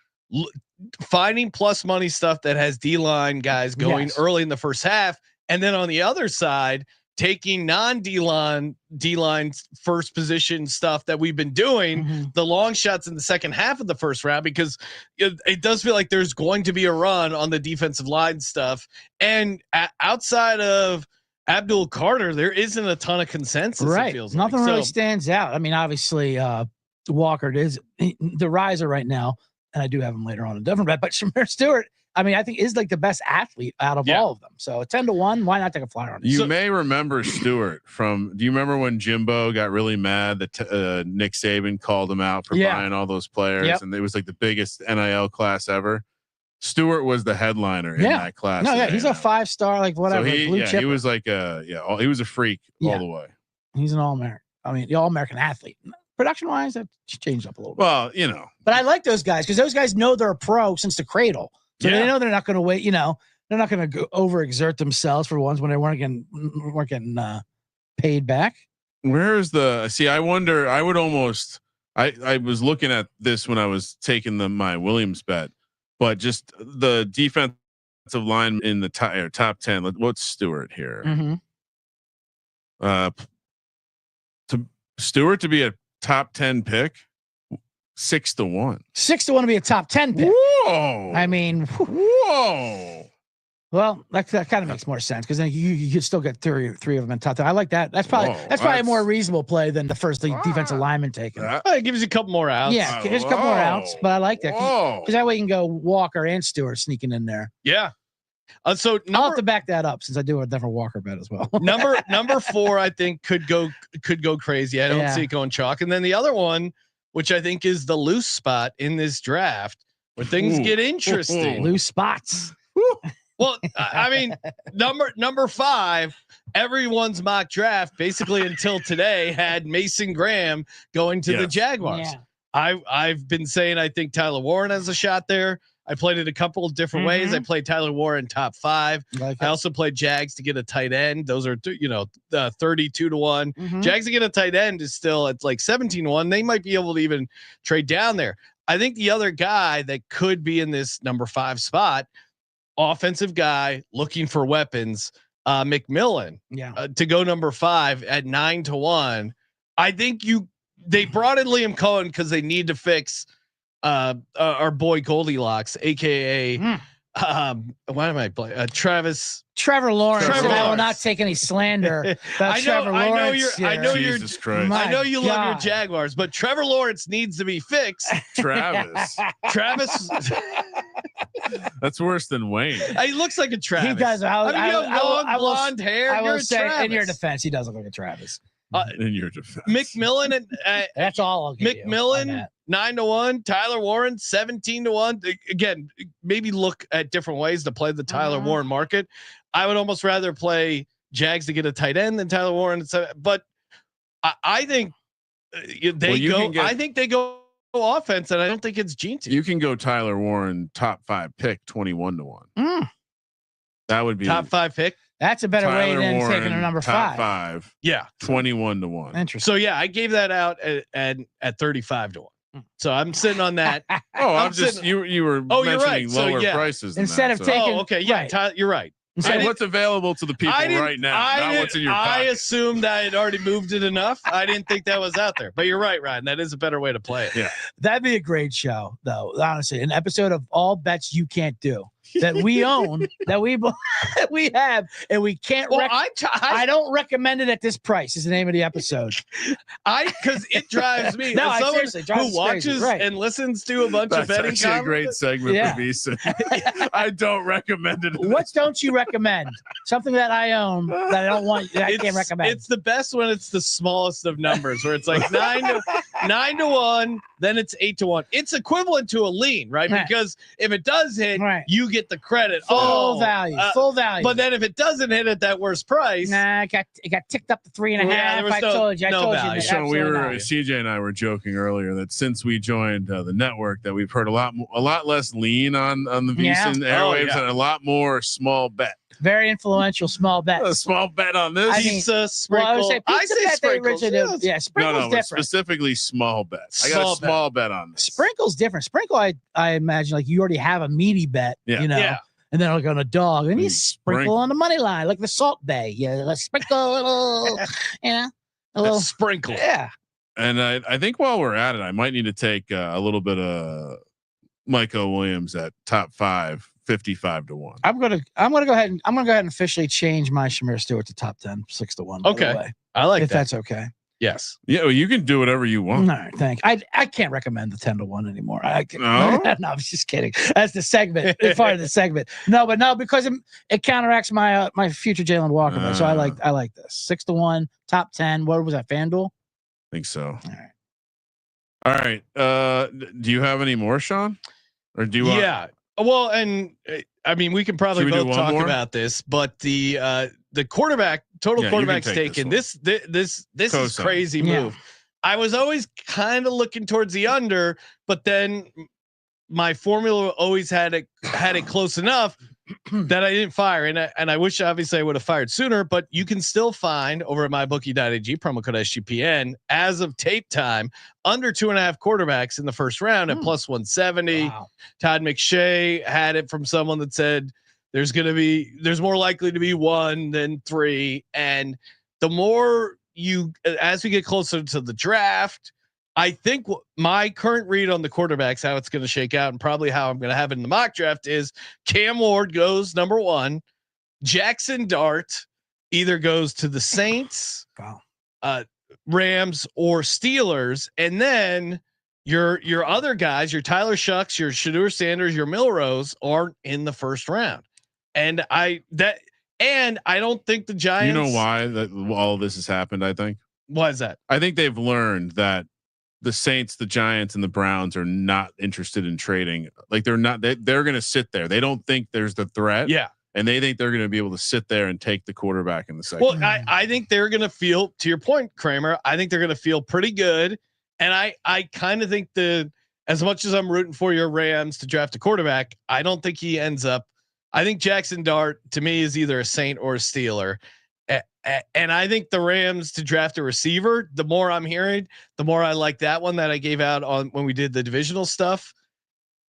finding plus money stuff that has D-line guys going early in the first half, and then on the other side, taking non-D-line first position stuff that we've been doing, the long shots in the second half of the first round, because it does feel like there's going to be a run on the defensive line stuff. And outside of Abdul Carter, there isn't a ton of consensus. Right. It feels Nothing like. really stands out. I mean, obviously Walker is the riser right now, and I do have him later on in a different bet, but Shamir Stewart, I mean, I think is like the best athlete out of all of them. So 10-1, why not take a flyer on it? You may remember Stewart do you remember when Jimbo got really mad that Nick Saban called him out for buying all those players, and it was like the biggest NIL class ever? Stewart was the headliner in that class. No, he's a 5-star, like whatever. So he was like he was a freak all the way. He's an All-American. I mean, the All-American athlete. Production wise, that changed up a little bit. Well, but I like those guys because those guys know they're a pro since the cradle. So they know they're not going to wait. They're not going to overexert themselves for ones when they weren't getting paid back. Where's I wonder. I would almost. I was looking at this when I was taking my Williams bet, but just the defensive line in the top 10. What's Stewart here? To Stewart to be a top 10 pick. 6-1. 6-1 to be a top 10 pick. Whoa! I mean, whoa. Well, that kind of makes more sense because then you could still get three of them in top 10. I like that. That's probably a more reasonable play than the first defensive lineman taken. It gives you a couple more outs. Yeah, there's a couple more outs, but I like that because that way you can go Walker and Stewart sneaking in there. Yeah. So I'll have to back that up since I do a different Walker bet as well. number 4, I think could go crazy. I don't see it going chalk. And then the other one, which I think is the loose spot in this draft where things get interesting. Loose spots. Well, I mean, number 5, everyone's mock draft basically until today had Mason Graham going to the Jaguars. Yeah. I've been saying I think Tyler Warren has a shot there. I played it a couple of different ways. I played Tyler Warren top 5. I also played Jags to get a tight end. Those are 32-1. Jags to get a tight end is still at like 17-1. They might be able to even trade down there. I think the other guy that could be in this number 5 spot, offensive guy looking for weapons, McMillan, to go number 5 at 9-1. I think they brought in Liam Cohen because they need to fix our boy Goldilocks, aka why am I playing Trevor Lawrence. I will not take any slander about Trevor Lawrence. I know you love your Jaguars, but Trevor Lawrence needs to be fixed. Travis. That's worse than Wayne. He looks like a Travis. He does. Blonde hair. I will say, in your defense, he does look like a Travis. In your defense, McMillan and that's all. I'll give McMillan 9-1, Tyler Warren 17-1. Again, maybe look at different ways to play the Tyler Warren market. I would almost rather play Jags to get a tight end than Tyler Warren. But I think I think they go offense, and I don't think it's Gene. You can go Tyler Warren top 5 pick 21-1. That would be top 5 pick. That's a better Tyler way than Warren, taking a number top 5. Yeah, 21-1. Interesting. So yeah, I gave that out at 35-1. So I'm sitting on that. I'm just you were mentioning lower prices instead of taking. Okay, yeah, right. You're right. What's available to the people right now, not what's in your pocket. I assumed I had already moved it enough. I didn't think that was out there, but you're right, Ryan. That is a better way to play it. Yeah, that'd be a great show, though. Honestly, an episode of all bets you can't do that we own, that we have, and we can't. Well, I don't recommend it at this price. Is the name of the episode. Because it drives me. No, as someone seriously, drives who watches and listens to a bunch of betting. That's actually a great segment for me. So I don't recommend it. What don't you recommend? Something that I own that I don't want. That I can't recommend. It's the best when it's the smallest of numbers, where it's like 9 to 1, then it's 8 to 1. It's equivalent to a lean, right? Because if it does hit, you get the credit. Full value. But then if it doesn't hit at that worst price, it got ticked up to 3.5. I told you. Value. So CJ and I were joking earlier that since we joined the network, that we've heard a lot less lean on the VSiN airwaves and a lot more small bet. Very influential small bet. A small bet on this. Pizza, sprinkle. I say sprinkles. Sprinkles no, different. Specifically small bet. I got a small bet on this. Sprinkle's different. Sprinkle, I imagine like you already have a meaty bet, you know. Yeah. And then like on a dog, and you sprinkle on the money line, like the Salt Bay. Yeah, let's sprinkle a little, a little sprinkle. Yeah. And I think while we're at it, I might need to take a little bit of Michael Williams at top 5, 55-1. I'm gonna go ahead and officially change my Shamir Stewart to top 10, 6-1. Okay, I like if that. That's okay. Yes. Yeah, well, you can do whatever you want. No, thank. I can't recommend the 10-1 anymore. No, I was just kidding. That's the segment. It's part of the segment. No, because it counteracts my my future Jalen Walker. So I like this 6-1, top 10. What was that? FanDuel? I think so. All right. Do you have any more, Sean? Or do you? Yeah. Well, and I mean, we can probably both talk about this, but the quarterback quarterback's taken. This is crazy move. I was always kind of looking towards the under, but then my formula always had it close enough that I didn't fire. And I wish obviously I would have fired sooner, but you can still find over at mybookie.ag promo code SGPN as of tape time under 2.5 quarterbacks in the first round at plus 170. Wow. Todd McShay had it from someone that said there's more likely to be 1 than 3. And the more as we get closer to the draft, I think my current read on the quarterbacks, how it's going to shake out, and probably how I'm going to have it in the mock draft is Cam Ward goes number 1. Jackson Dart either goes to the Saints, Rams, or Steelers, and then your other guys, your Tyler Shucks, your Shedeur Sanders, your Milrose aren't in the first round. And I don't think the Giants. You know why all of this has happened? I think. Why is that? I think they've learned that the Saints, the Giants, and the Browns are not interested in trading. Like they're going to sit there. They don't think there's the threat. Yeah. And they think they're going to be able to sit there and take the quarterback in the second. Well, I think they're going to feel, to your point, Kramer, I think they're going to feel pretty good. And I kind of think as much as I'm rooting for your Rams to draft a quarterback, I don't think he ends up. I think Jackson Dart to me is either a Saint or a Steeler. And I think the Rams to draft a receiver, the more I'm hearing, the more I like that one that I gave out on when we did the divisional stuff.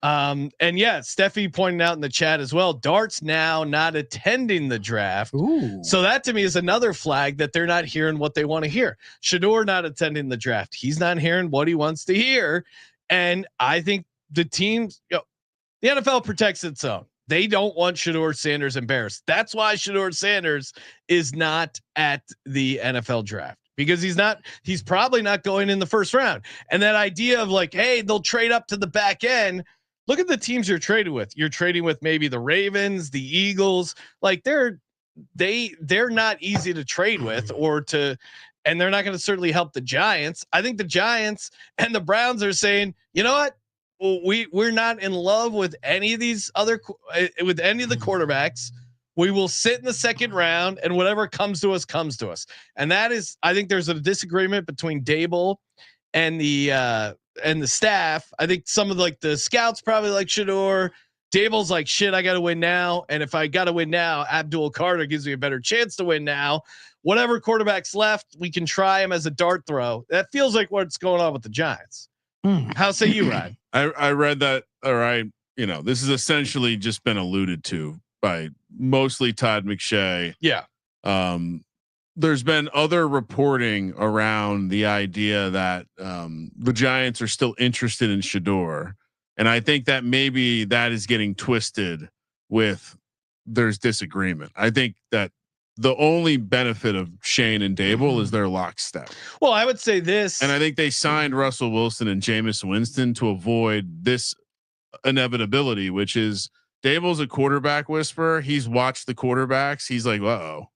And yeah, Steffi pointed out in the chat as well, Dart's now not attending the draft. Ooh. So that to me is another flag that they're not hearing what they want to hear. Shedeur not attending the draft. He's not hearing what he wants to hear. And I think the teams, the NFL protects its own. They don't want Shedeur Sanders embarrassed. That's why Shedeur Sanders is not at the NFL draft, because he's probably not going in the first round. And that idea of like, hey, they'll trade up to the back end. Look at the teams you're trading with. You're trading with maybe the Ravens, the Eagles. Like they're not easy to trade with and they're not going to certainly help the Giants. I think the Giants and the Browns are saying, you know what? We're not in love with any of these with any of the quarterbacks. We will sit in the second round, and whatever comes to us. And that is, I think there's a disagreement between Dable and the and the staff. I think some of the scouts probably like Shedeur. Dable's like, shit, I got to win now. And if I got to win now, Abdul Carter gives me a better chance to win now. Whatever quarterback's left, we can try him as a dart throw. That feels like what's going on with the Giants. How say you, Ryan? I read that, or this has essentially just been alluded to by mostly Todd McShay. Yeah. There's been other reporting around the idea that the Giants are still interested in Shedeur. And I think that maybe that is getting twisted with there's disagreement. I think that the only benefit of Shane and Dable is their lockstep. Well, I would say this, and I think they signed Russell Wilson and Jameis Winston to avoid this inevitability, which is Dable's a quarterback whisperer. He's watched the quarterbacks. He's like, uh-oh,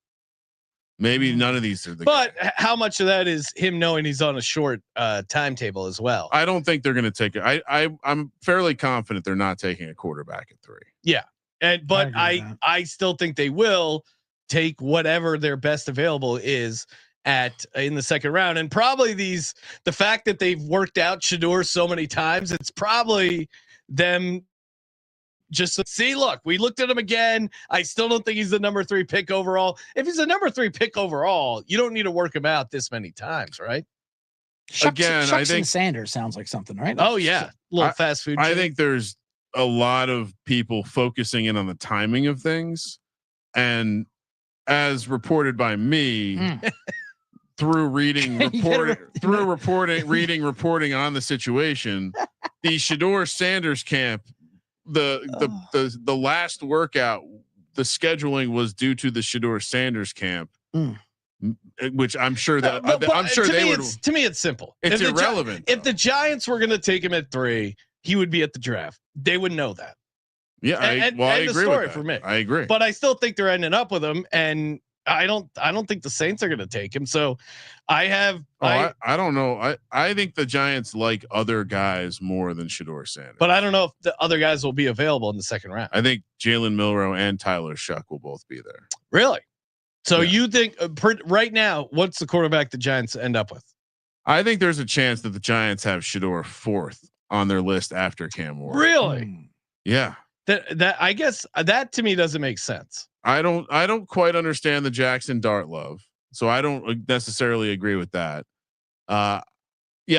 maybe none of these are the but guy. How much of that is him knowing he's on a short timetable as well? I don't think they're going to take it. I'm fairly confident they're not taking a quarterback at 3. Yeah. But I still think they will take whatever their best available is in the second round. And probably the fact that they've worked out Shedeur so many times, it's probably them just see, look, we looked at him again. I still don't think he's the number 3 pick overall. If he's a number 3 pick overall, you don't need to work him out this many times, right? Shucks I think Sanders sounds like something, right? Oh yeah. Little fast food. I think there's a lot of people focusing in on the timing of things. And as reported by me through reading reporting on the situation, the Shedeur Sanders camp, the last workout, the scheduling was due to the Shedeur Sanders camp, which I'm sure that I'm sure they would. To me, it's simple. It's irrelevant. If the Giants were going to take him at 3, he would be at the draft. They would know that. Yeah, I agree with that. For me. I agree, but I still think they're ending up with him, and I don't think the Saints are going to take him. So I don't know. I think the Giants like other guys more than Shedeur Sanders, but I don't know if the other guys will be available in the second round. I think Jalen Milroe and Tyler Shuck will both be there. Really? So you think right now, what's the quarterback the Giants end up with? I think there's a chance that the Giants have Shedeur 4th on their list after Cam Ward. Really? Yeah. That I guess that to me doesn't make sense. I don't quite understand the Jackson Dart love, so I don't necessarily agree with that. Yeah,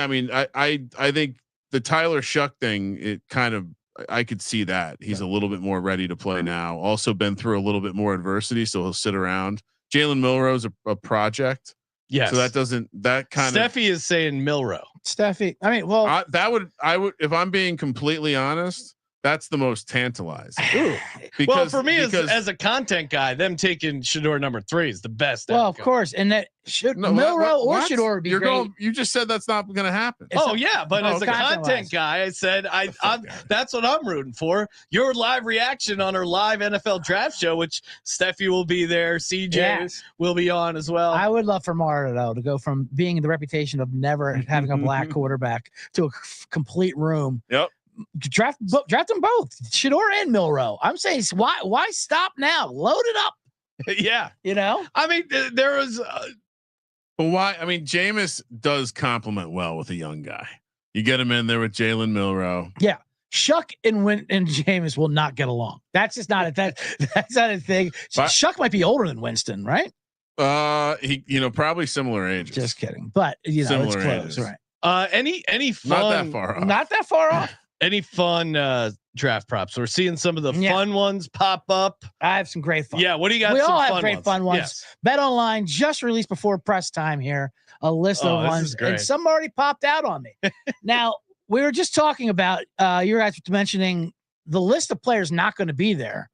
I mean, I think the Tyler Shuck thing, it kind of, I could see that he's a little bit more ready to play now. Also been through a little bit more adversity, so he'll sit around. Jalen Milroe's a project. Yes. So that kind of Steffi is saying Milroe. Steffi. I mean, well, I would, if I'm being completely honest, that's the most tantalizing. Well, for me as a content guy, them taking Shedeur number 3 is the best. Well, of course. And that Milroe or Shedeur would be great. You just said that's not going to happen. But as a content guy, I said that's what I'm rooting for. Your live reaction on our live NFL draft show, which Steffi will be there, CJ will be on as well. I would love for Mara though to go from being in the reputation of never having a black quarterback to a complete room. Yep. Draft them both, Shedeur and Milroe. I'm saying why stop now? Load it up. Yeah, I mean, there was. But why? I mean, Jameis does complement well with a young guy. You get him in there with Jalen Milroe. Yeah, Shuck and Jameis will not get along. That's just not that's not a thing. But Shuck might be older than Winston, right? He probably similar ages. Just kidding, but it's close, ages. Right? Any fun? Not that far off. Any fun draft props? We're seeing some of the fun ones pop up. I have some great fun. Yeah, what do you got? We all have great fun ones. Yes. Bet Online just released before press time here a list of ones, and some already popped out on me. Now we were just talking about you guys mentioning the list of players not going to be there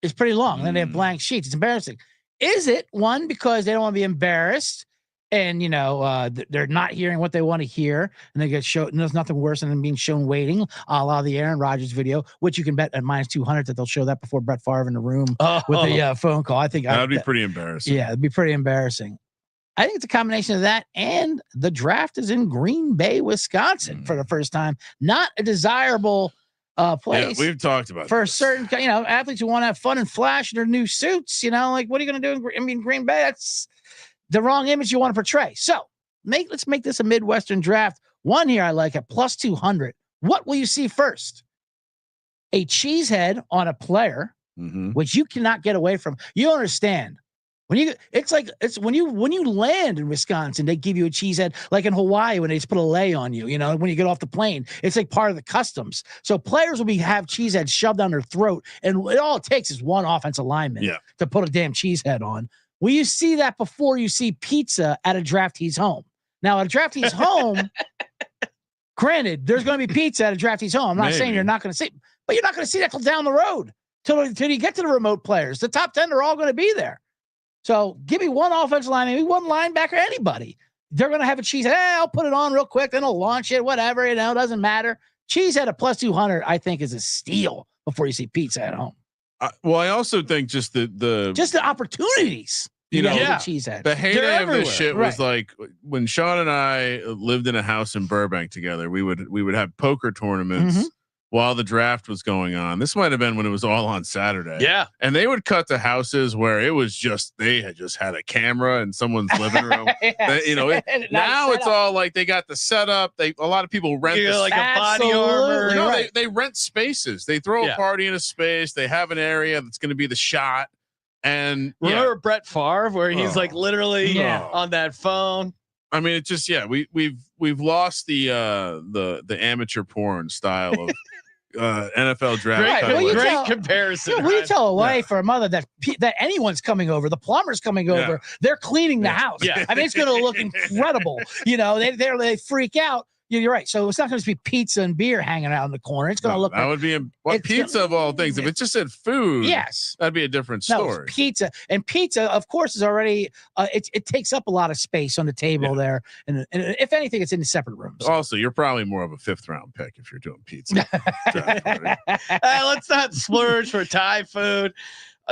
is pretty long. Then they have blank sheets. It's embarrassing. Is it one because they don't want to be embarrassed? And they're not hearing what they want to hear, and they get shown. And there's nothing worse than them being shown waiting, a la the Aaron Rodgers video, which you can bet at -200 that they'll show that before Brett Favre in the room with a phone call. I think that'd be pretty embarrassing. Yeah, it'd be pretty embarrassing. I think it's a combination of that and the draft is in Green Bay, Wisconsin for the first time. Not a desirable place. Yeah, we've talked about for this. Certain athletes who want to have fun and flash in their new suits. Like what are you going to do? Green Bay. That's the wrong image you want to portray. So let's make this a Midwestern draft. One here I like at plus 200. What will you see first? A cheesehead on a player, which you cannot get away from. You don't understand. When you land in Wisconsin, they give you a cheesehead, like in Hawaii when they just put a lay on you, when you get off the plane, it's like part of the customs. So players will have cheeseheads shoved down their throat, and all it takes is one offensive lineman to put a damn cheesehead on. Will you see that before you see pizza at a draftee's home? Now, at a draftee's home, granted, there's going to be pizza at a draftee's home. I'm not saying you're not going to see, but you're not going to see that till down the road, till you get to the remote players. The top 10 are all going to be there. So give me one offensive line, maybe one linebacker, anybody. They're going to have a cheesehead. I'll put it on real quick, then I'll launch it, whatever, it doesn't matter. Cheesehead at plus 200, I think, is a steal before you see pizza at home. Well, I also think just the opportunities. Cheesehead. The heyday of this shit was like when Sean and I lived in a house in Burbank together. We would have poker tournaments while the draft was going on. This might have been when it was all on Saturday. Yeah. And they would cut to houses where it was they had just had a camera in someone's living room. Now it's all like they got the setup. A lot of people rent like a body armor. No, they rent spaces. They throw a party in a space. They have an area that's going to be the shot. And remember Brett Favre, where he's like literally on that phone. I mean, it just we've lost the amateur porn style of NFL draft. Great comparison. Will you tell a wife or a mother that anyone's coming over, the plumber's coming over, they're cleaning the house. Yeah. I mean, it's going to look incredible. They freak out. You're right. So it's not going to be pizza and beer hanging out in the corner. It's going to look. That would be pizza of all things. If it just said food, that'd be a different story. No, pizza, and pizza, of course, is already. It takes up a lot of space on the table there, and if anything, it's in the separate rooms. Also, you're probably more of a 5th round pick if you're doing pizza. Let's not splurge for Thai food.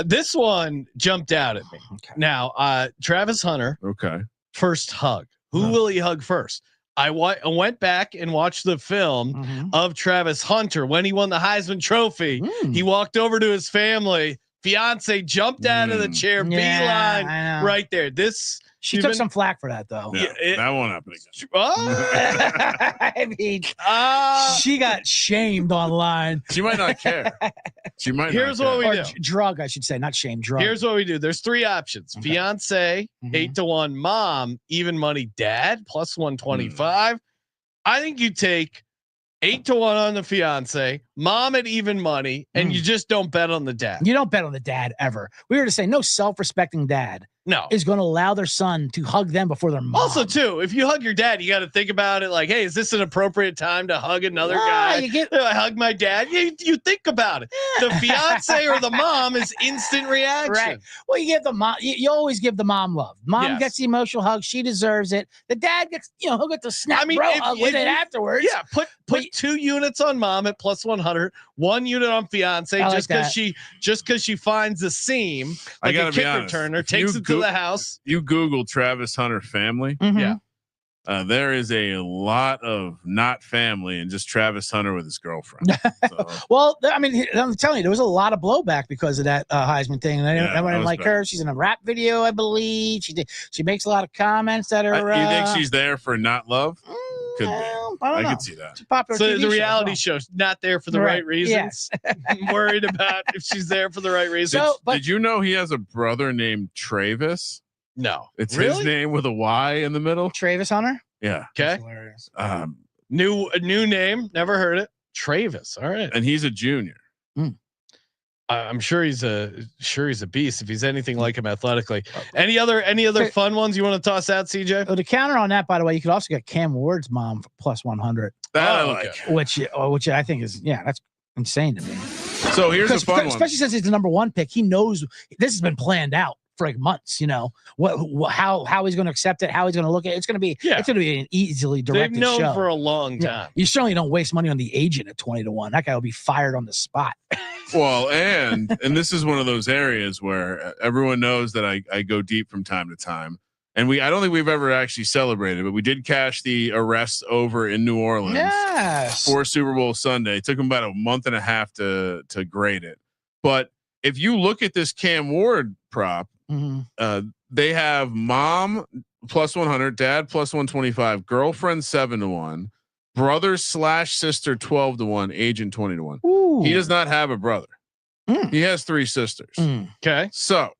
This one jumped out at me. Okay. Now, Travis Hunter. Okay. First hug. Who will he hug first? I went back and watched the film of Travis Hunter when he won the Heisman Trophy. He walked over to his family. Fiance jumped out of the chair, beeline right there. She took some flack for that, though. Yeah, that won't happen again. I mean, she got shamed online. She might not care. Here's what we do. Drug, I should say, not shame. Drug. Here's what we do. There's 3 options. Okay. Fiance, 8-1. Mom, even money. Dad, plus 125. I think you take 8-1 on the fiance, mom at even money, and you just don't bet on the dad. You don't bet on the dad ever. We were to say no self-respecting dad is going to allow their son to hug them before their mom. Also, too, if you hug your dad, you got to think about it like, hey, is this an appropriate time to hug another guy? I hug my dad. You think about it. The fiance or the mom is instant reaction. Right. Well, you give the mom. You always give the mom love. Mom gets the emotional hug. She deserves it. The dad gets, he'll get the snap hug with it afterwards. Yeah. Put 2 units on mom at plus 100, 1 unit on fiance, just because she finds a seam like a kick returner, takes it to the house. You Google Travis Hunter family. Yeah. There is a lot of not family and just Travis Hunter with his girlfriend. So. Well, I mean, I'm telling you, there was a lot of blowback because of that Heisman thing. And I didn't like her. She's in a rap video, I believe. She makes a lot of comments that are. You think she's there for not love? Could be. I could see that. So the reality show's not there for the right reasons. Yes. I'm worried about if she's there for the right reasons. Did you know he has a brother named Travis? No, it's his name with a Y in the middle. Travis Hunter. Yeah. Okay. New name. Never heard it. Travis. All right. And he's a junior. I'm sure he's a beast if he's anything like him athletically. Any other fun ones you want to toss out, CJ? Oh, to counter on that, by the way, you could also get Cam Ward's mom for plus 100. That I like. Which I think is that's insane to me. So here's a fun one. Especially since he's the number 1 pick. He knows this has been planned out for like months, how he's going to accept it, how he's going to look at it. It's going to be an easily directed They've known show for a long time. Yeah. You certainly don't waste money on the agent at 20-1. That guy will be fired on the spot. Well, and this is one of those areas where everyone knows that I go deep from time to time. And I don't think we've ever actually celebrated, but we did cash the arrests over in New Orleans for Super Bowl Sunday. It took them about a month and a half to grade it. But if you look at this Cam Ward prop, they have mom plus 100, dad plus 125, girlfriend 7-1, brother/sister 12-1, agent 20-1. Ooh. He does not have a brother. He has 3 sisters. Okay. So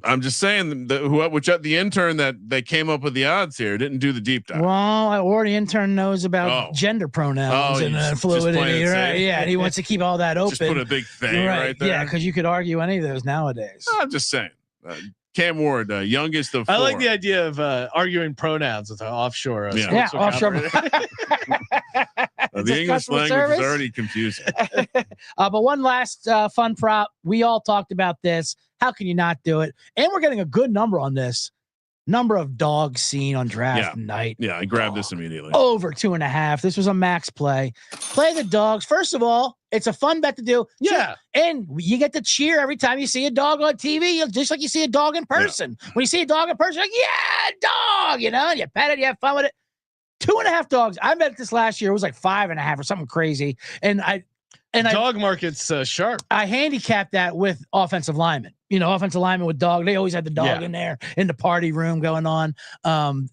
I'm just saying the intern that they came up with the odds here didn't do the deep dive. Well, or the intern knows about gender pronouns and fluidity, right? Yeah, and he wants to keep all that open. Just put a big thing right there. Yeah, because you could argue any of those nowadays. I'm just saying. Cam Ward, youngest of 4. I like the idea of arguing pronouns with an offshore. Offshore. The English language is already confusing. But one last fun prop. We all talked about this. How can you not do it? And we're getting a good number on this. Number of dogs seen on draft night. Yeah, I grabbed this immediately. Over 2.5. This was a max play. Play the dogs. First of all, it's a fun bet to do. Yeah. And you get to cheer every time you see a dog on TV, just like you see a dog in person. Yeah. When you see a dog in person, like, yeah, dog, and you pet it, you have fun with it. 2.5 dogs. I bet this last year. It was like 5.5 or something crazy. And dog market's sharp. I handicapped that with offensive linemen. Offensive linemen with dog. They always had the dog in there in the party room going on.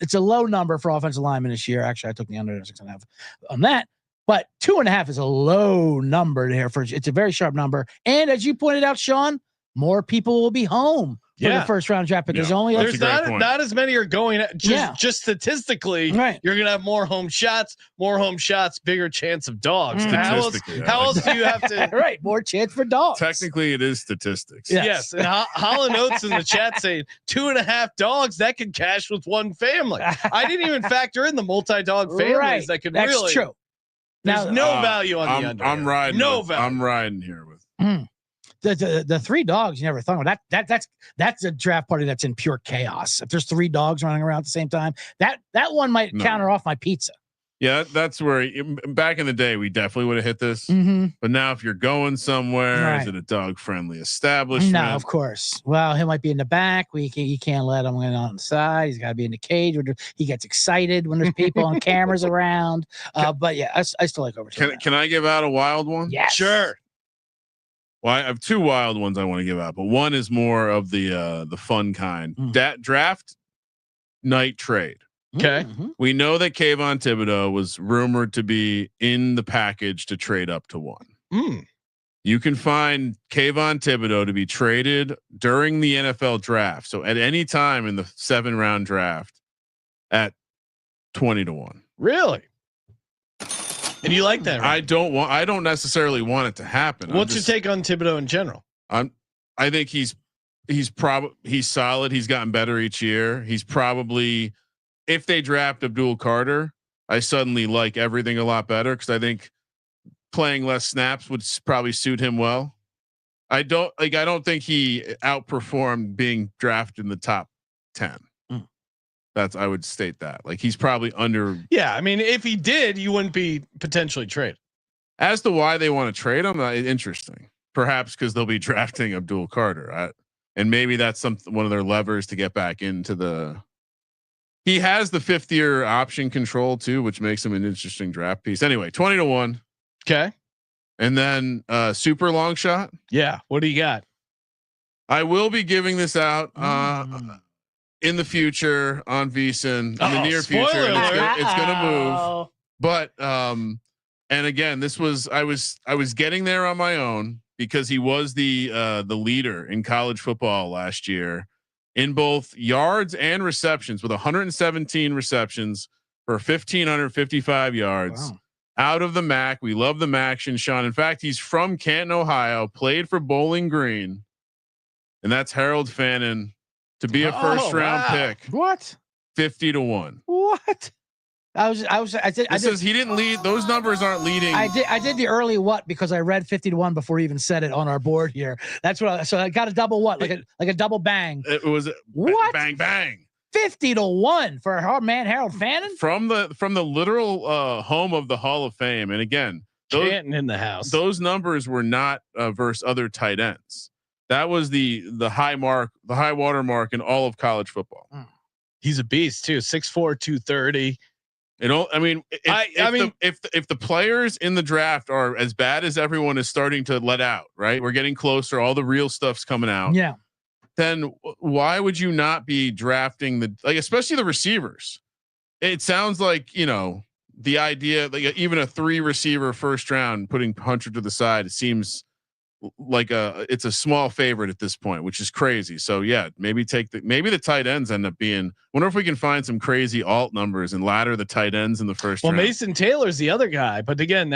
It's a low number for offensive linemen this year. Actually, I took the under 6.5 on that. But 2.5 is a low number there. It's a very sharp number. And as you pointed out, Sean, more people will be home for the first round draft pick. There's not as many are going. Just statistically, right. You're gonna have more home shots, bigger chance of dogs. How else do you have to? Right, more chance for dogs. Technically, it is statistics. Yes. And Holland Oates in the chat saying 2.5 dogs that can cash with one family. I didn't even factor in the multi-dog families that could really. That's true. There's no value on the under. I'm riding. No value. I'm riding here with. The 3 dogs you never thought of. That's a draft party that's in pure chaos. If there's 3 dogs running around at the same time, that one might counter off my pizza. Yeah, that's where back in the day we definitely would have hit this. But now if you're going somewhere, is it a dog friendly establishment? No, of course. Well, he might be in the back. You can't let him in on the side. He's got to be in the cage. He gets excited when there's people and cameras around. But yeah, I still like over. Can I give out a wild one? Yeah, sure. Well, I have 2 wild ones I want to give out, but one is more of the fun kind. Draft night trade. Okay. We know that Kayvon Thibodaux was rumored to be in the package to trade up to 1. You can find Kayvon Thibodaux to be traded during the NFL draft. So at any time in the 7-round draft at 20-1. Really? And you like that? Right? I don't necessarily want it to happen. What's your take on Thibodaux in general? I think he's solid. He's gotten better each year. He's probably, if they draft Abdul Carter, I suddenly like everything a lot better because I think playing less snaps would probably suit him well. I don't think he outperformed being drafted in the top 10. I would state that. Like he's probably under. Yeah, I mean, if he did, you wouldn't be potentially traded. As to why they want to trade him, interesting. Perhaps because they'll be drafting Abdul Carter, and maybe that's one of their levers to get back into the. He has the 5th-year option control too, which makes him an interesting draft piece. Anyway, 20-1. Okay, and then super long shot. Yeah, what do you got? I will be giving this out. In the future on VSiN, in the near future, it's going to move. But and again, this was I was getting there on my own because he was the leader in college football last year in both yards and receptions with 117 receptions for 1,555 yards out of the MAC. We love the MAC-tion, Sean. In fact, he's from Canton, Ohio, played for Bowling Green, and that's Harold Fannon. To be a first round pick. What? 50-1. What? I said he didn't lead. Those numbers aren't leading. I did the early what because I read 50-1 before he even said it on our board here. That's what so I got a double what? Like a double bang. It was what? Bang bang. 50-1 for our man Harold Fannon from the literal home of the Hall of Fame. And again, Canton in the house. Those numbers were not versus other tight ends. That was the high water mark in all of college football. He's a beast too. 6'4", 230. If the players in the draft are as bad as everyone is starting to let out, right? We're getting closer. All the real stuff's coming out. Yeah. Then why would you not be drafting especially the receivers? It sounds like, the idea, like even a 3 receiver first round, putting Hunter to the side, it seems like it's a small favorite at this point, which is crazy. So yeah, maybe the tight ends end up being. Wonder if we can find some crazy alt numbers and ladder the tight ends in the first round. Mason Taylor's the other guy, but again,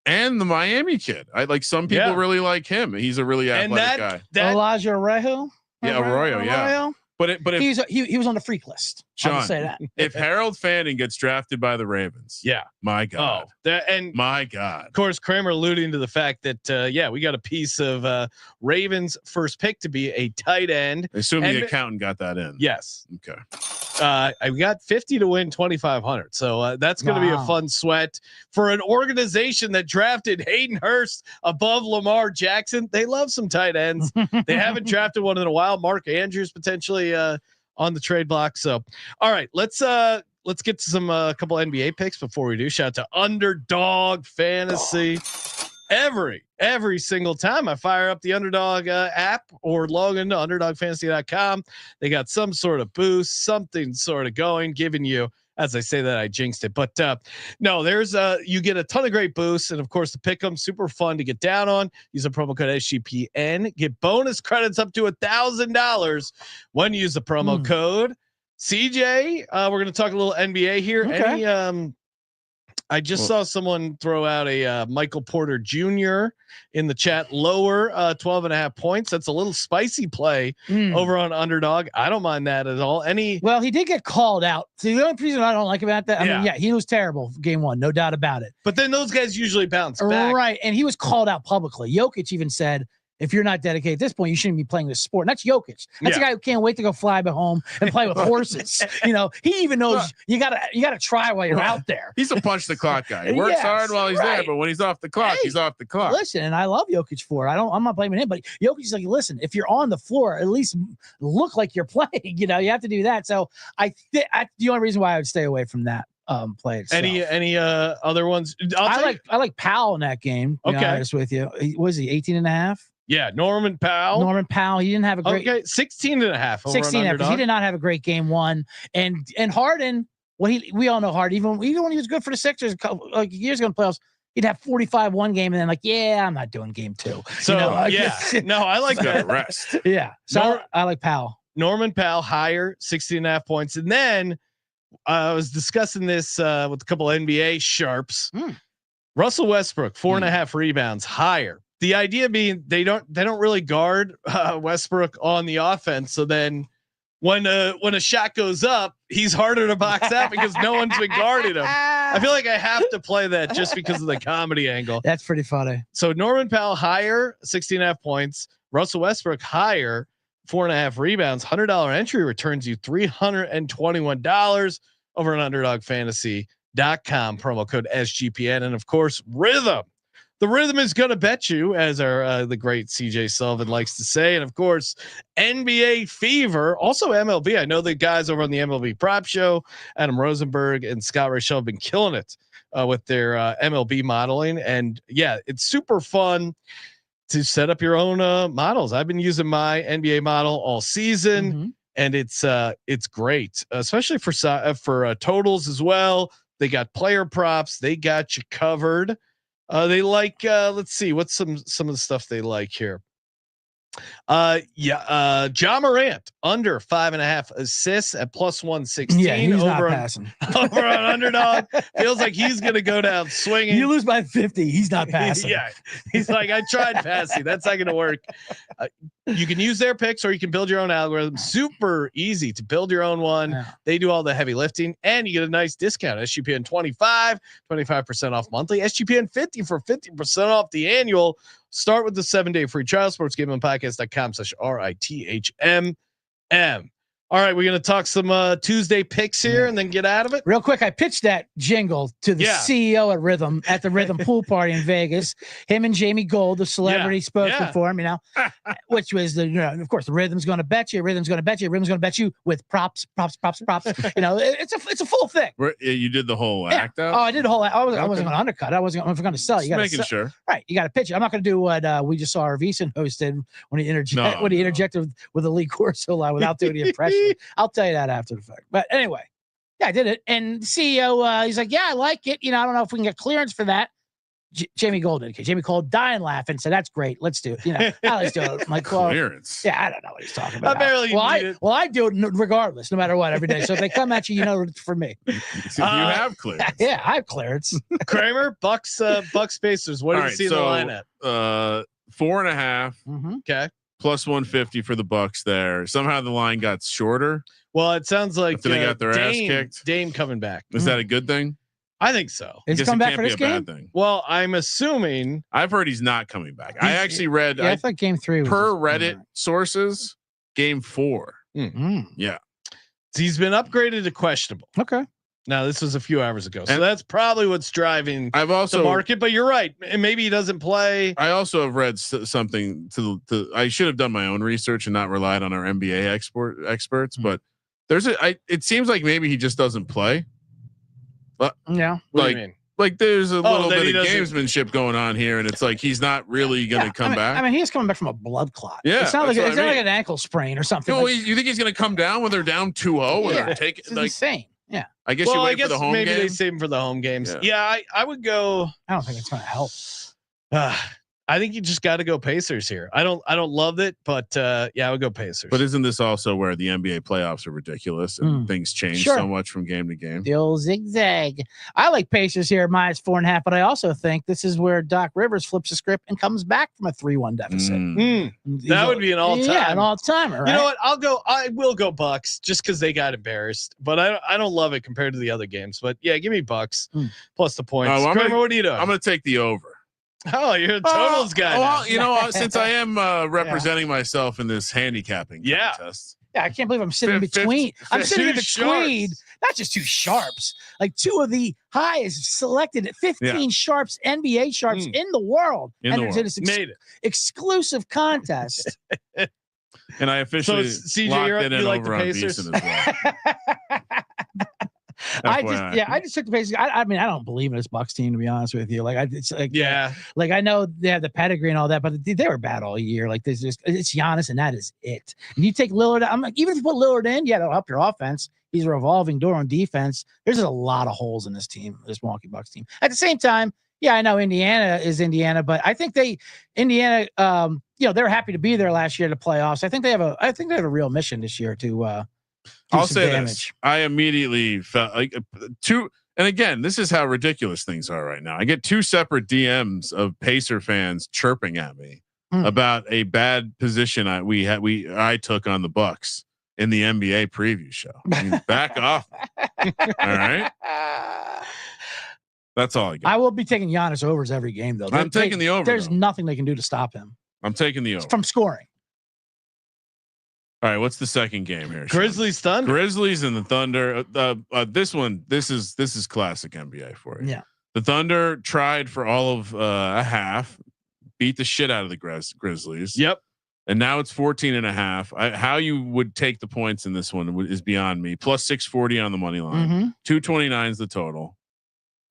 and the Miami kid. I like some people really like him. He's a really athletic guy. Elijah Arroyo. Yeah, Arroyo. Yeah. But if, he was on the freak list. Sean, I'll say that. If Harold Fanning gets drafted by the Ravens, my God. My God. Of course, Kramer alluding to the fact that we got a piece of Ravens first pick to be a tight end. I assume the accountant got that in. Yes. Okay. I got 50 to win 2,500. So that's going to be a fun sweat for an organization that drafted Hayden Hurst above Lamar Jackson. They love some tight ends. They haven't drafted one in a while. Mark Andrews potentially on the trade block. So, all right, let's get to some couple NBA picks before we do. Shout out to Underdog Fantasy. Every single time I fire up the Underdog app or log into underdogfantasy.com, they got some sort of boost, something sort of going, giving you, as I say that I jinxed it, but no, there's you get a ton of great boosts. And of course the pick 'em super fun to get down on. Use a promo code SGPN, get bonus credits up to $1,000 when you use the promo code. CJ, we're going to talk a little NBA here. Okay. Any, I just saw someone throw out a Michael Porter Jr. in the chat, lower 12.5 points. That's a little spicy play over on Underdog. I don't mind that at all. Well, he did get called out. So the only reason I don't like about that, I mean, he was terrible game 1, no doubt about it. But then those guys usually bounce back. Right. And he was called out publicly. Jokic even said, if you're not dedicated at this point, you shouldn't be playing this sport. And that's Jokic. That's a guy who can't wait to go fly back home and play with horses. You know, he even knows you gotta try while you're out there. He's a punch the clock guy. He works hard while he's there, but when he's off the clock, he's off the clock. Listen, and I love Jokic for it. I'm not blaming him, but Jokic is like, listen, if you're on the floor, at least look like you're playing. You know, you have to do that. So the only reason why I would stay away from that play itself. Any other ones? I like Powell in that game. To be honest with you, was he 18.5? Yeah, Norman Powell. He didn't have a great 16.5. 16 because he did not have a great game 1. And Harden, we all know Harden, even when he was good for the Sixers like years ago in playoffs, he'd have 45 one game and then like, I'm not doing game 2. So no, I like that rest. Yeah. So I like Powell. Norman Powell higher 16.5 points. And then I was discussing this with a couple NBA sharps. Russell Westbrook, 4.5 rebounds higher. The idea being they don't really guard Westbrook on the offense. So then when a shot goes up, he's harder to box out because no one's been guarding him. I feel like I have to play that just because of the comedy angle. That's pretty funny. So Norman Powell higher, 16.5 points. Russell Westbrook higher, 4.5 rebounds. $100 entry returns you $321 over on underdogfantasy.com, promo code SGPN. And of course, Rhythm. The rhythm is going to bet you, as the great CJ Sullivan likes to say. And of course, NBA Fever, also MLB. I know the guys over on the MLB Prop Show, Adam Rosenberg and Scott Rachel, have been killing it with their MLB modeling. And yeah, it's super fun to set up your own models. I've been using my NBA model all season, and it's great, especially for totals as well. They got player props. They got you covered. They like, let's see, what's some of the stuff they like here. Ja Morant under 5.5 assists at +116. Yeah, he's not passing. Over on Underdog. Feels like he's gonna go down swinging. You lose by 50. He's not passing. Yeah, he's like, I tried passing. That's not gonna work. You can use their picks or you can build your own algorithm. Super easy to build your own one. Yeah. They do all the heavy lifting, and you get a nice discount. SGPN 25% off monthly. SGPN 50 for 50% off the annual. Start with the 7-day free trial. sportsgamblingpodcast.com/RITHMM. All right, we're going to talk some Tuesday picks here and then get out of it. Real quick, I pitched that jingle to the CEO at Rhythm at the Rhythm pool party in Vegas. Him and Jamie Gold, the celebrity spokesman for him, which was of course, the Rhythm's going to bet you. Rhythm's going to bet you. Rhythm's going to bet you with props. It's a full thing. You did the whole act out? Oh, I did the whole. I wasn't going to undercut. I wasn't going to sell. You got making sure. Right, you got to pitch it. I'm not going to do what we just saw Arvisan hosted when he interjected with the Lee Corso line without doing the impression. I'll tell you that after the fact. But anyway, Yeah, I did it. And the CEO, he's like, yeah, I like it. I don't know if we can get clearance for that. Jamie Gold did. Jamie Gold dying laughing said, "That's great. Let's do it." Let's do it. I'm like, well, clearance. Yeah, I don't know what he's talking about. I do it regardless, no matter what, every day. So if they come at you, it's for me. So you have clearance. Yeah, I have clearance. Kramer, Bucks Pacers. What do you see the line at? 4.5. Okay. Plus 150 for the Bucks there. Somehow the line got shorter. Well, it sounds like they got their ass kicked. Dame coming back. Is that a good thing? I think so. Is he coming back for this game? Thing. Well, I'm assuming. I've heard he's not coming back. I actually read. Yeah, I thought game 3 was per Reddit sources. Game 4. Yeah. He's been upgraded to questionable. Okay. Now this was a few hours ago, so that's probably what's driving the market. But you're right, and maybe he doesn't play. I also have read something to. I should have done my own research and not relied on our NBA experts. But it seems like maybe he just doesn't play. Yeah. What do you mean? Like there's a little bit of gamesmanship going on here, and it's like he's not really going to come back. I mean, he's coming back from a blood clot. Yeah, it's not like an ankle sprain or something. You think he's going to come down when they're down 2-0 when they're taking insane? Yeah. I guess you wait for the home maybe game. They save him for the home games. Yeah, I would go. I don't think it's going to help. I think you just got to go Pacers here. I don't love it, but I would go Pacers. But isn't this also where the NBA playoffs are ridiculous and things change so much from game to game? The old zigzag. I like Pacers here minus 4.5, but I also think this is where Doc Rivers flips the script and comes back from a 3-1 deficit. That would be an all-time. Yeah, an all-timer. Right? You know what? I will go Bucks just because they got embarrassed, but I don't love it compared to the other games. But yeah, give me Bucks plus the points. Kramer, what are you doing? I'm going to take the over. Oh, you're a totals guy. Well, since I am representing myself in this handicapping contest. Yeah, I can't believe I'm sitting in between. I'm sitting in between, not just two sharps, like two of the highest selected 15 sharps, NBA sharps in the world. Entered in this exclusive contest. And I officially CJ, locked it in over on Beeson as well. I just took the Pacers. I mean, I don't believe in this Bucks team, to be honest with you. Like, I know they have the pedigree and all that, but they were bad all year. Like, it's Giannis, and that is it. And you take Lillard. I'm like, even if you put Lillard in, that'll help your offense. He's a revolving door on defense. There's a lot of holes in this team, this Milwaukee Bucks team. At the same time, I know Indiana is Indiana, but I think Indiana, they're happy to be there last year to playoffs. I think they have a real mission this year to. I'll say this. I immediately felt like and again, this is how ridiculous things are right now. I get 2 separate DMs of Pacer fans chirping at me about a bad position I took on the Bucks in the NBA preview show. I mean, back off. All right. That's all I got. I will be taking Giannis overs every game, though. I'm taking the over. There's nothing they can do to stop him. I'm taking the over from scoring. All right, what's the second game here? Grizzlies Thunder. Grizzlies and the Thunder. This is classic NBA for you. Yeah. The Thunder tried for all of a half, beat the shit out of the Grizzlies. Yep. And now it's 14.5. How you would take the points in this one is beyond me. Plus 640 on the money line. 229 is the total.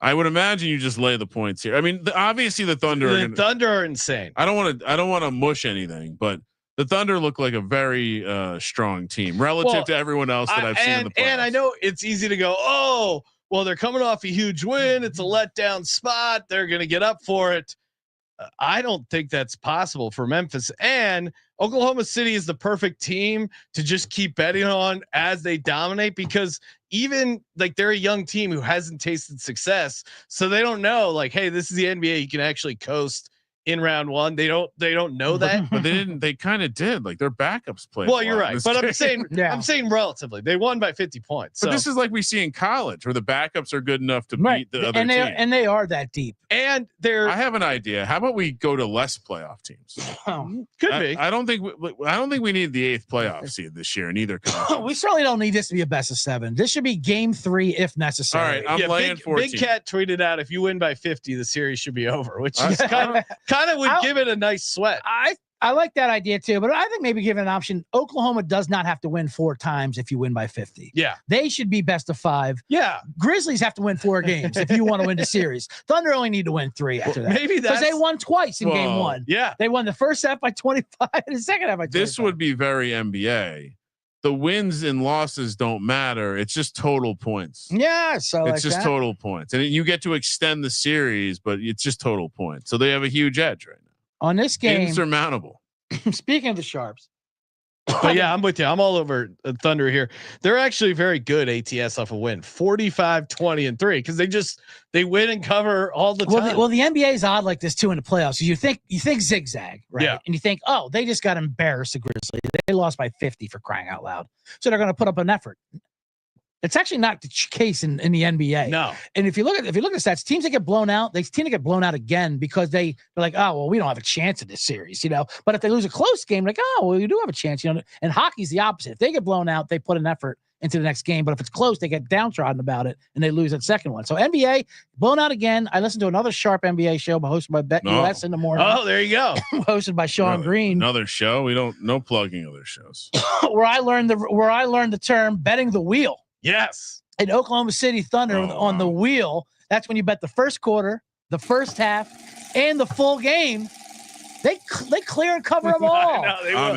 I would imagine you just lay the points here. I mean, obviously the Thunder. Thunder are insane. I don't want to mush anything, but the Thunder look like a very strong team relative to everyone else that I've seen in the playoffs. And I know it's easy to go, oh, well, they're coming off a huge win. It's a letdown spot. They're going to get up for it. I don't think that's possible for Memphis. And Oklahoma City is the perfect team to just keep betting on as they dominate, because even like they're a young team who hasn't tasted success. So they don't know, like, hey, this is the NBA. You can actually coast in round one. They don't know that, but they kind of did. Like their backups played. Well, you're right, but I'm saying relatively, they won by 50 points. But this is like we see in college where the backups are good enough to beat the other team. And they are that deep. And I have an idea. How about we go to less playoff teams? Could be. I don't think we need the 8th playoff seed this year in either conference. We certainly don't need this to be a best of 7. This should be game 3 if necessary. All right, I'm laying 14. Big Cat tweeted out, if you win by 50, the series should be over, which is kind of would give it a nice sweat. I like that idea too, but I think maybe give it an option. Oklahoma does not have to win 4 times if you win by 50. Yeah. They should be best of 5. Yeah. Grizzlies have to win 4 games if you want to win the series. Thunder only need to win 3 after that. Maybe that's because they won twice in game 1. Yeah. They won the first half by 25 and the second half by 25. This would be very NBA the wins and losses don't matter. It's just total points. Yeah. So it's just total points, and you get to extend the series, but it's just total points. So they have a huge edge right now on this game. Insurmountable. Speaking of the Sharps. But yeah, I'm with you. I'm all over Thunder here. They're actually very good ATS off a win, 45-20-3, because they win and cover all the time. Well, the NBA is odd like this too in the playoffs. You think zigzag, right? Yeah. And you think, oh, they just got embarrassed the Grizzlies. They lost by 50 for crying out loud. So they're going to put up an effort. It's actually not the case in the NBA. No. And if you look at the stats, teams that get blown out, they tend to get blown out again because they're like, oh, well, we don't have a chance in this series, But if they lose a close game, like, oh, well, you do have a chance, And hockey's the opposite. If they get blown out, they put an effort into the next game. But if it's close, they get downtrodden about it and they lose that second one. So NBA blown out again. I listened to another sharp NBA show hosted by Bet US in the morning. Oh, there you go. Hosted by Sean Green. Another show. No plugging other shows. where I learned the term betting the wheel. Yes. In Oklahoma City Thunder on the wheel, that's when you bet the first quarter, the first half, and the full game. They clear and cover them all. No, they will.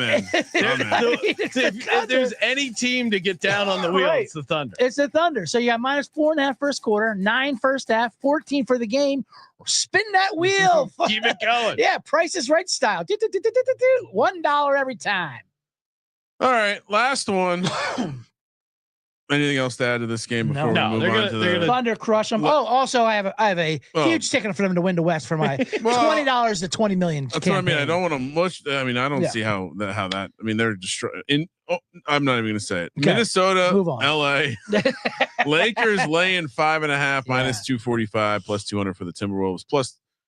If there's any team to get down on the wheel, right. It's the Thunder. It's the Thunder. So you got -4.5 first quarter, 9 first half, 14 for the game. Spin that wheel. Keep it going. Yeah, Price is Right style. $1 every time. All right, last one. Anything else to add to this game before we move on to the Thunder crush them? Oh, also I have a huge ticket for them to win the West for my $20 to $20 million. That's what I mean. I don't want to mush. I mean, I don't see how that. I mean, they're destroying. I'm not even going to say it. Okay. Minnesota, LA, Lakers laying 5.5 -245 plus 200 for the Timberwolves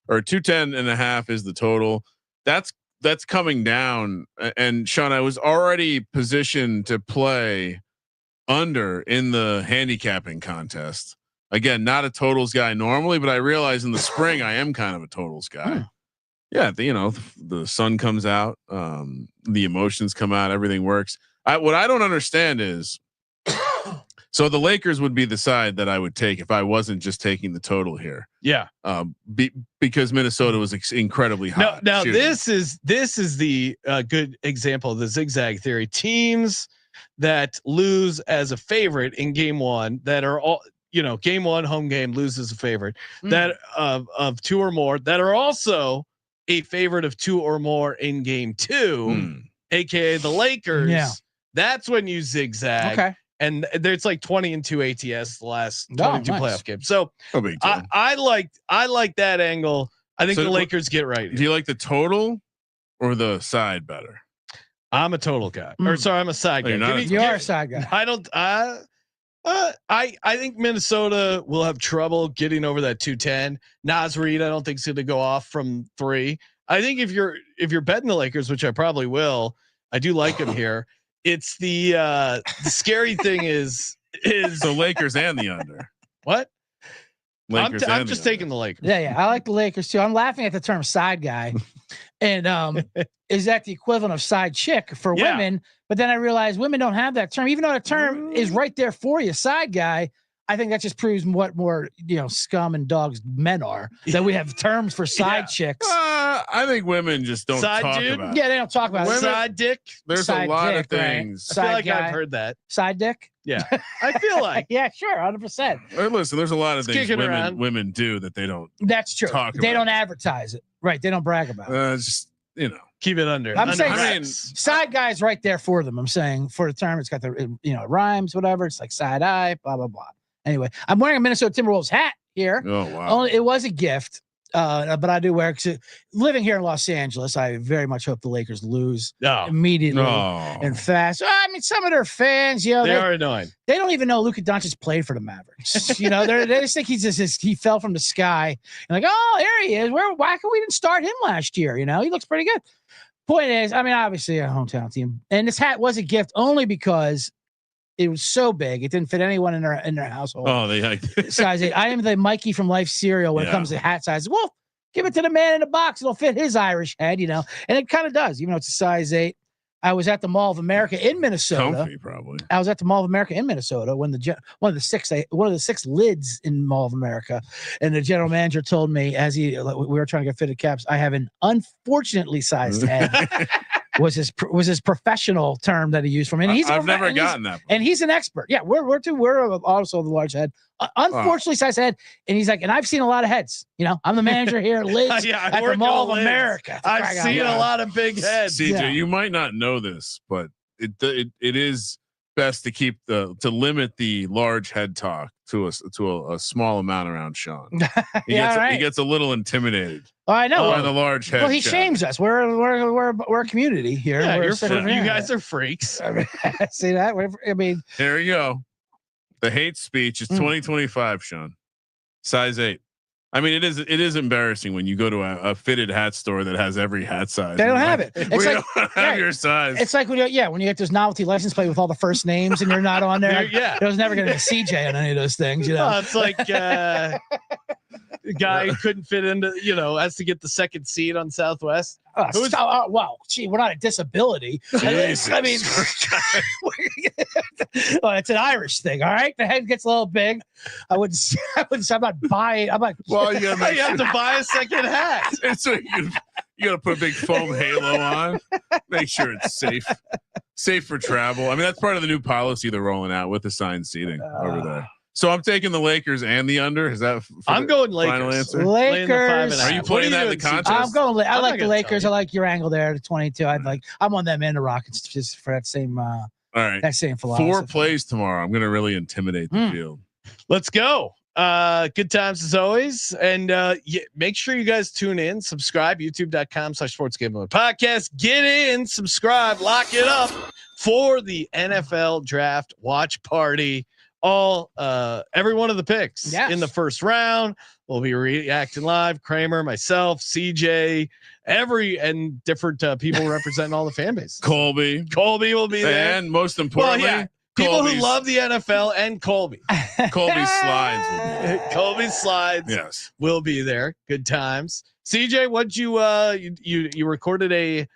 or 210.5 is the total. That's coming down. And Sean, I was already positioned to play under in the handicapping contest. Again, not a totals guy normally, but I realize in the spring I am kind of a totals guy. Yeah, the sun comes out, the emotions come out, everything works. What I don't understand is, so the Lakers would be the side that I would take if I wasn't just taking the total here. Yeah, because Minnesota was incredibly hot. Now this is the good example of the zigzag theory. Teams that lose as a favorite in game one, that are all, game one home game, lose as a favorite that of 2 or more, that are also a favorite of 2 or more in game 2, aka the Lakers. Yeah. That's when you zigzag. Okay. And there's like 20-2 ATS the last 22 playoff games. So I like that angle. I think the Lakers get right here. Do you like the total or the side better? I'm a total guy. Or sorry, I'm a side guy. You are a side guy. I don't. I think Minnesota will have trouble getting over that 210. Naz Reid, I don't think is going to go off from 3. I think if you're betting the Lakers, which I probably will, I do like them here. It's the scary thing is the Lakers and the under. What? I'm just taking the Lakers. Yeah, I like the Lakers too. I'm laughing at the term side guy, and is that the equivalent of side chick for women? But then I realized women don't have that term, even though the term is right there for you, side guy. I think that just proves what more scum and dogs men are, that we have terms for side chicks. I think women just don't talk about it. Yeah, they don't talk about it. Side dick. There's a lot of things. Right? I feel like I've heard that. Side dick. Yeah, I feel like. Yeah, sure, 100%. Listen, there's a lot of things women do that they don't. That's true. They don't advertise it, right? They don't brag about it. Just keep it under. I'm saying side guy's right there for them. I'm saying for the term, it's got the it rhymes, whatever. It's like side eye, blah blah blah. Anyway, I'm wearing a Minnesota Timberwolves hat here. Oh wow! It was a gift, but I do wear it. Living here in Los Angeles, I very much hope the Lakers lose immediately and fast. I mean, some of their fans, they are annoying. They don't even know Luka Doncic played for the Mavericks. They just think he fell from the sky and like, oh, there he is. Why can we didn't start him last year? He looks pretty good. Point is, I mean, obviously a hometown team, and this hat was a gift only because it was so big it didn't fit anyone in their household. Oh, they hiked size 8. I am the Mikey from Life cereal when it comes to hat size. Well, give it to the man in the box; it'll fit his Irish head, and it kind of does. Even though it's a size 8. I was at the Mall of America in Minnesota. Comfy, probably. I was at the Mall of America in Minnesota when one of the 6 lids in Mall of America, and the general manager told me we were trying to get fitted caps, I have an unfortunately sized head. was his professional term that he used for me. And I've never gotten that. And he's an expert. Yeah, we're also the large head. Unfortunately, size head. And he's like, and I've seen a lot of heads. You know, I'm the manager here at Lids at the Mall of America. I've seen a lot of big heads. CJ, you might not know this, but it is best to keep to limit the large head talk to a small amount around Sean. He gets a little intimidated. Oh, I know. By the large head. Well, he shames us. We're a community here. Yeah, you guys are freaks. See that? I mean, there you go. The hate speech is 2025, Sean. Size 8. I mean, it is embarrassing when you go to a fitted hat store that has every hat size. They don't have it. It's we don't have your size. It's like when you get this novelty license plate with all the first names and you're not on there. There's never going to be a CJ on any of those things. You know, it's like the guy who couldn't fit into, has to get the second seat on Southwest. Wow, gee, we're not a disability. I mean, well, it's an Irish thing. All right, the head g's a little big. I'm not buying. I'm like, well, you have to buy a second hat. So you got to put a big foam halo on. Make sure it's safe for travel. I mean, that's part of the new policy they're rolling out with assigned seating over there. So I'm taking the Lakers and the under. Is that? I'm going Lakers. Final answer? Lakers. Are you playing that in the contest? I'm going. I like the Lakers. I like your angle there. The 22. I'm on them and the Rockets just for that same. All right. That same philosophy. 4 plays tomorrow. I'm going to really intimidate the field. Let's go. Good times as always. And make sure you guys tune in, subscribe, youtube.com/sportsgambling podcast. Get in, subscribe, lock it up for the NFL draft watch party. Every one of the picks in the first round. We'll be reacting live. Kramer, myself, CJ, and different people representing all the fan bases. Colby will be there. And most importantly, people who love the NFL and Colby. Colby slides. Colby slides. Will be there. Good times. CJ, what'd you recorded a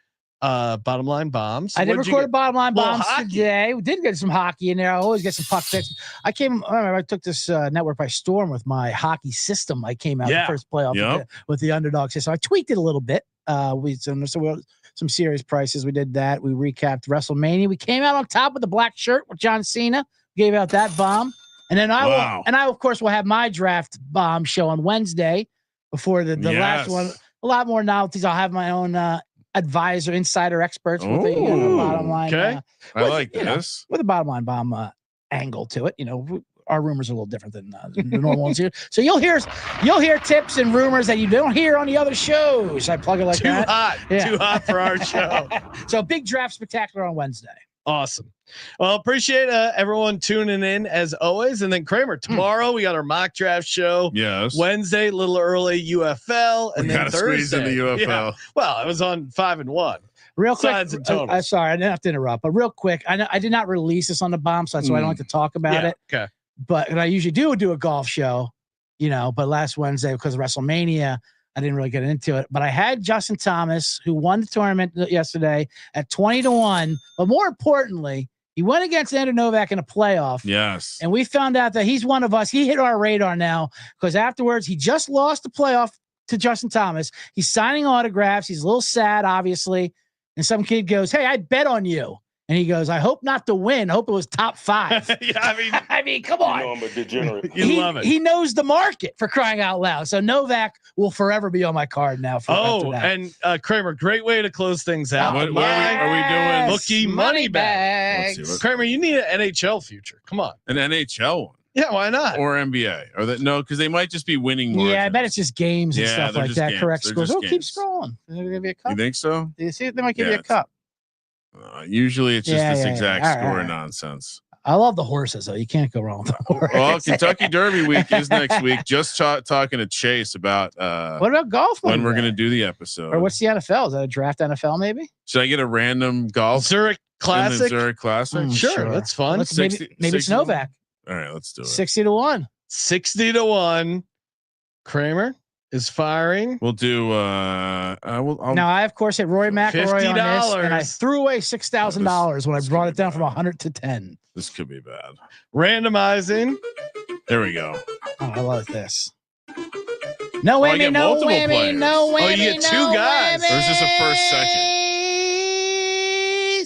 bottom line bombs. I did record bottom line bombs today. We did get some hockey in there. I always get some puck picks. I took this network by storm with my hockey system. I came out the first playoff with the underdog system. I tweaked it a little bit. We some serious prices. We did that. We recapped WrestleMania. We came out on top with the black shirt with John Cena. Gave out that bomb. And then I of course will have my draft bomb show on Wednesday before the last one. A lot more novelties. I'll have my own advisor, insider experts with the bottom line. Okay, I like this with a bottom line bomb angle to it. Our rumors are a little different than the normal ones here. So you'll hear tips and rumors that you don't hear on the other shows. I plug it like that. Too hot for our show. So big draft spectacular on Wednesday. Awesome. Well, appreciate everyone tuning in as always. And then Kramer, tomorrow we got our mock draft show. Yes. Wednesday, a little early UFL, and then Thursday. Squeeze in the UFL. Yeah. Well, I was on 5 and 1. Real quick, I'm sorry, I didn't have to interrupt, but real quick, I did not release this on the bomb side, so I don't like to talk about it. Okay. But and I usually do a golf show, but last Wednesday because of WrestleMania, I didn't really get into it. But I had Justin Thomas, who won the tournament yesterday at 20-1. But more importantly, he went against Andrew Novak in a playoff. Yes. And we found out that he's one of us. He hit our radar now because afterwards he just lost the playoff to Justin Thomas. He's signing autographs. He's a little sad, obviously. And some kid goes, "Hey, I bet on you." And he goes, "I hope not to win. I hope it was top 5." I mean, come on. I'm a degenerate. You love it. He knows the market, for crying out loud. So Novak will forever be on my card now. And Kramer, great way to close things out. What are we doing? Bookie money bags. Kramer, you need an NHL future. Come on. An NHL one. Yeah, why not? Or NBA. Or no, because they might just be winning more. Yeah, I bet it's just games and stuff like that. Games. Correct They're scores. Keep scrolling. They'll give you a cup. You think so? You see, they might give you a cup. Usually it's just this exact score nonsense. I love the horses, though. You can't go wrong with the horses. Well, Kentucky Derby week is next week. Just talking to Chase about what about golf? When we're going to do the episode. Or what's the NFL? Is that a draft NFL maybe? Should I get a random golf? Zurich Classic? Zurich Classic? Sure, that's fun. Maybe it's Novak. All right, let's do it. 60-1. 60-1. Kramer is firing. We'll do now I of course hit Rory McIlroy on this, and I threw away $6,000 when I brought it down from 100 to 10. This could be bad. Randomizing. There we go. Oh, I love this. No whammy, no whammy, no whammy. Oh, you get 2 guys. Or is this a first second?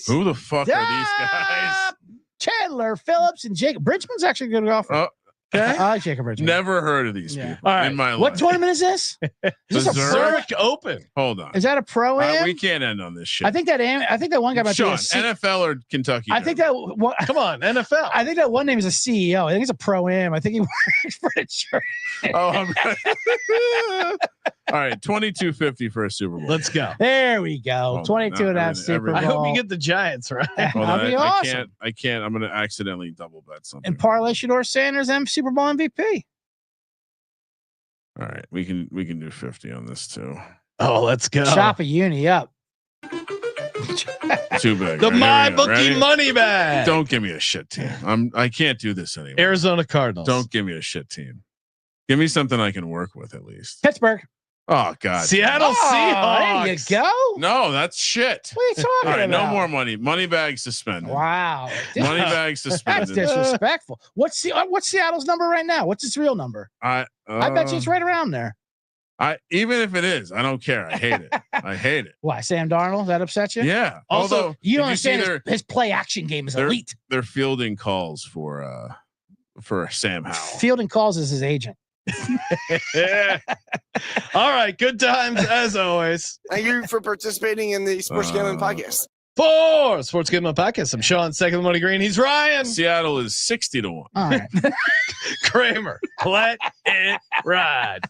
guys. Who the fuck are these guys? Chandler Phillips and Jacob Bridgman's actually a good golfer. Oh, Okay. I like Jacob Bridgman. never heard of these people in my life. What tournament is this? Is this a Zurich Open? Hold on. Is that a pro-am? We can't end on this shit. I think that one guy might Sean, be NFL or Kentucky? I think that one, come on, NFL. I think that one name is a CEO. I think it's a pro-am. I think he works for the church. Oh, all right, $22.50 for a Super Bowl. Let's go. There we go. 22 and a half Super Bowl. I hope you get the Giants right. That'd be awesome. I can't. I'm going to accidentally double bet something. And parlay Shador Sanders and Super Bowl MVP. All right, we can do 50 on this too. Oh, let's go. Chop a uni up. Too big. The MyBookie money bag. Don't give me a shit team. I can't do this anymore. Arizona Cardinals. Don't give me a shit team. Give me something I can work with at least. Pittsburgh. Oh God. Seattle Seahawks. There you go. No, that's shit. What are you talking All right, about? no more money. Money bag suspended. Wow. Money bag suspended. That's disrespectful. What's Seattle's number right now? What's its real number? I bet you it's right around there. Even if it is, I don't care. I hate it. I hate it. Why, Sam Darnold? That upset you? Yeah. Also, you don't understand his play action game is elite. They're fielding calls for Sam Howell. Fielding calls is his agent. All right, good times as always. Thank you for participating in the Sports Gambling Podcast. For Sports Gambling Podcast, I'm Sean, second the money green. He's Ryan. Seattle is 60-1. All right. Kramer, let it ride.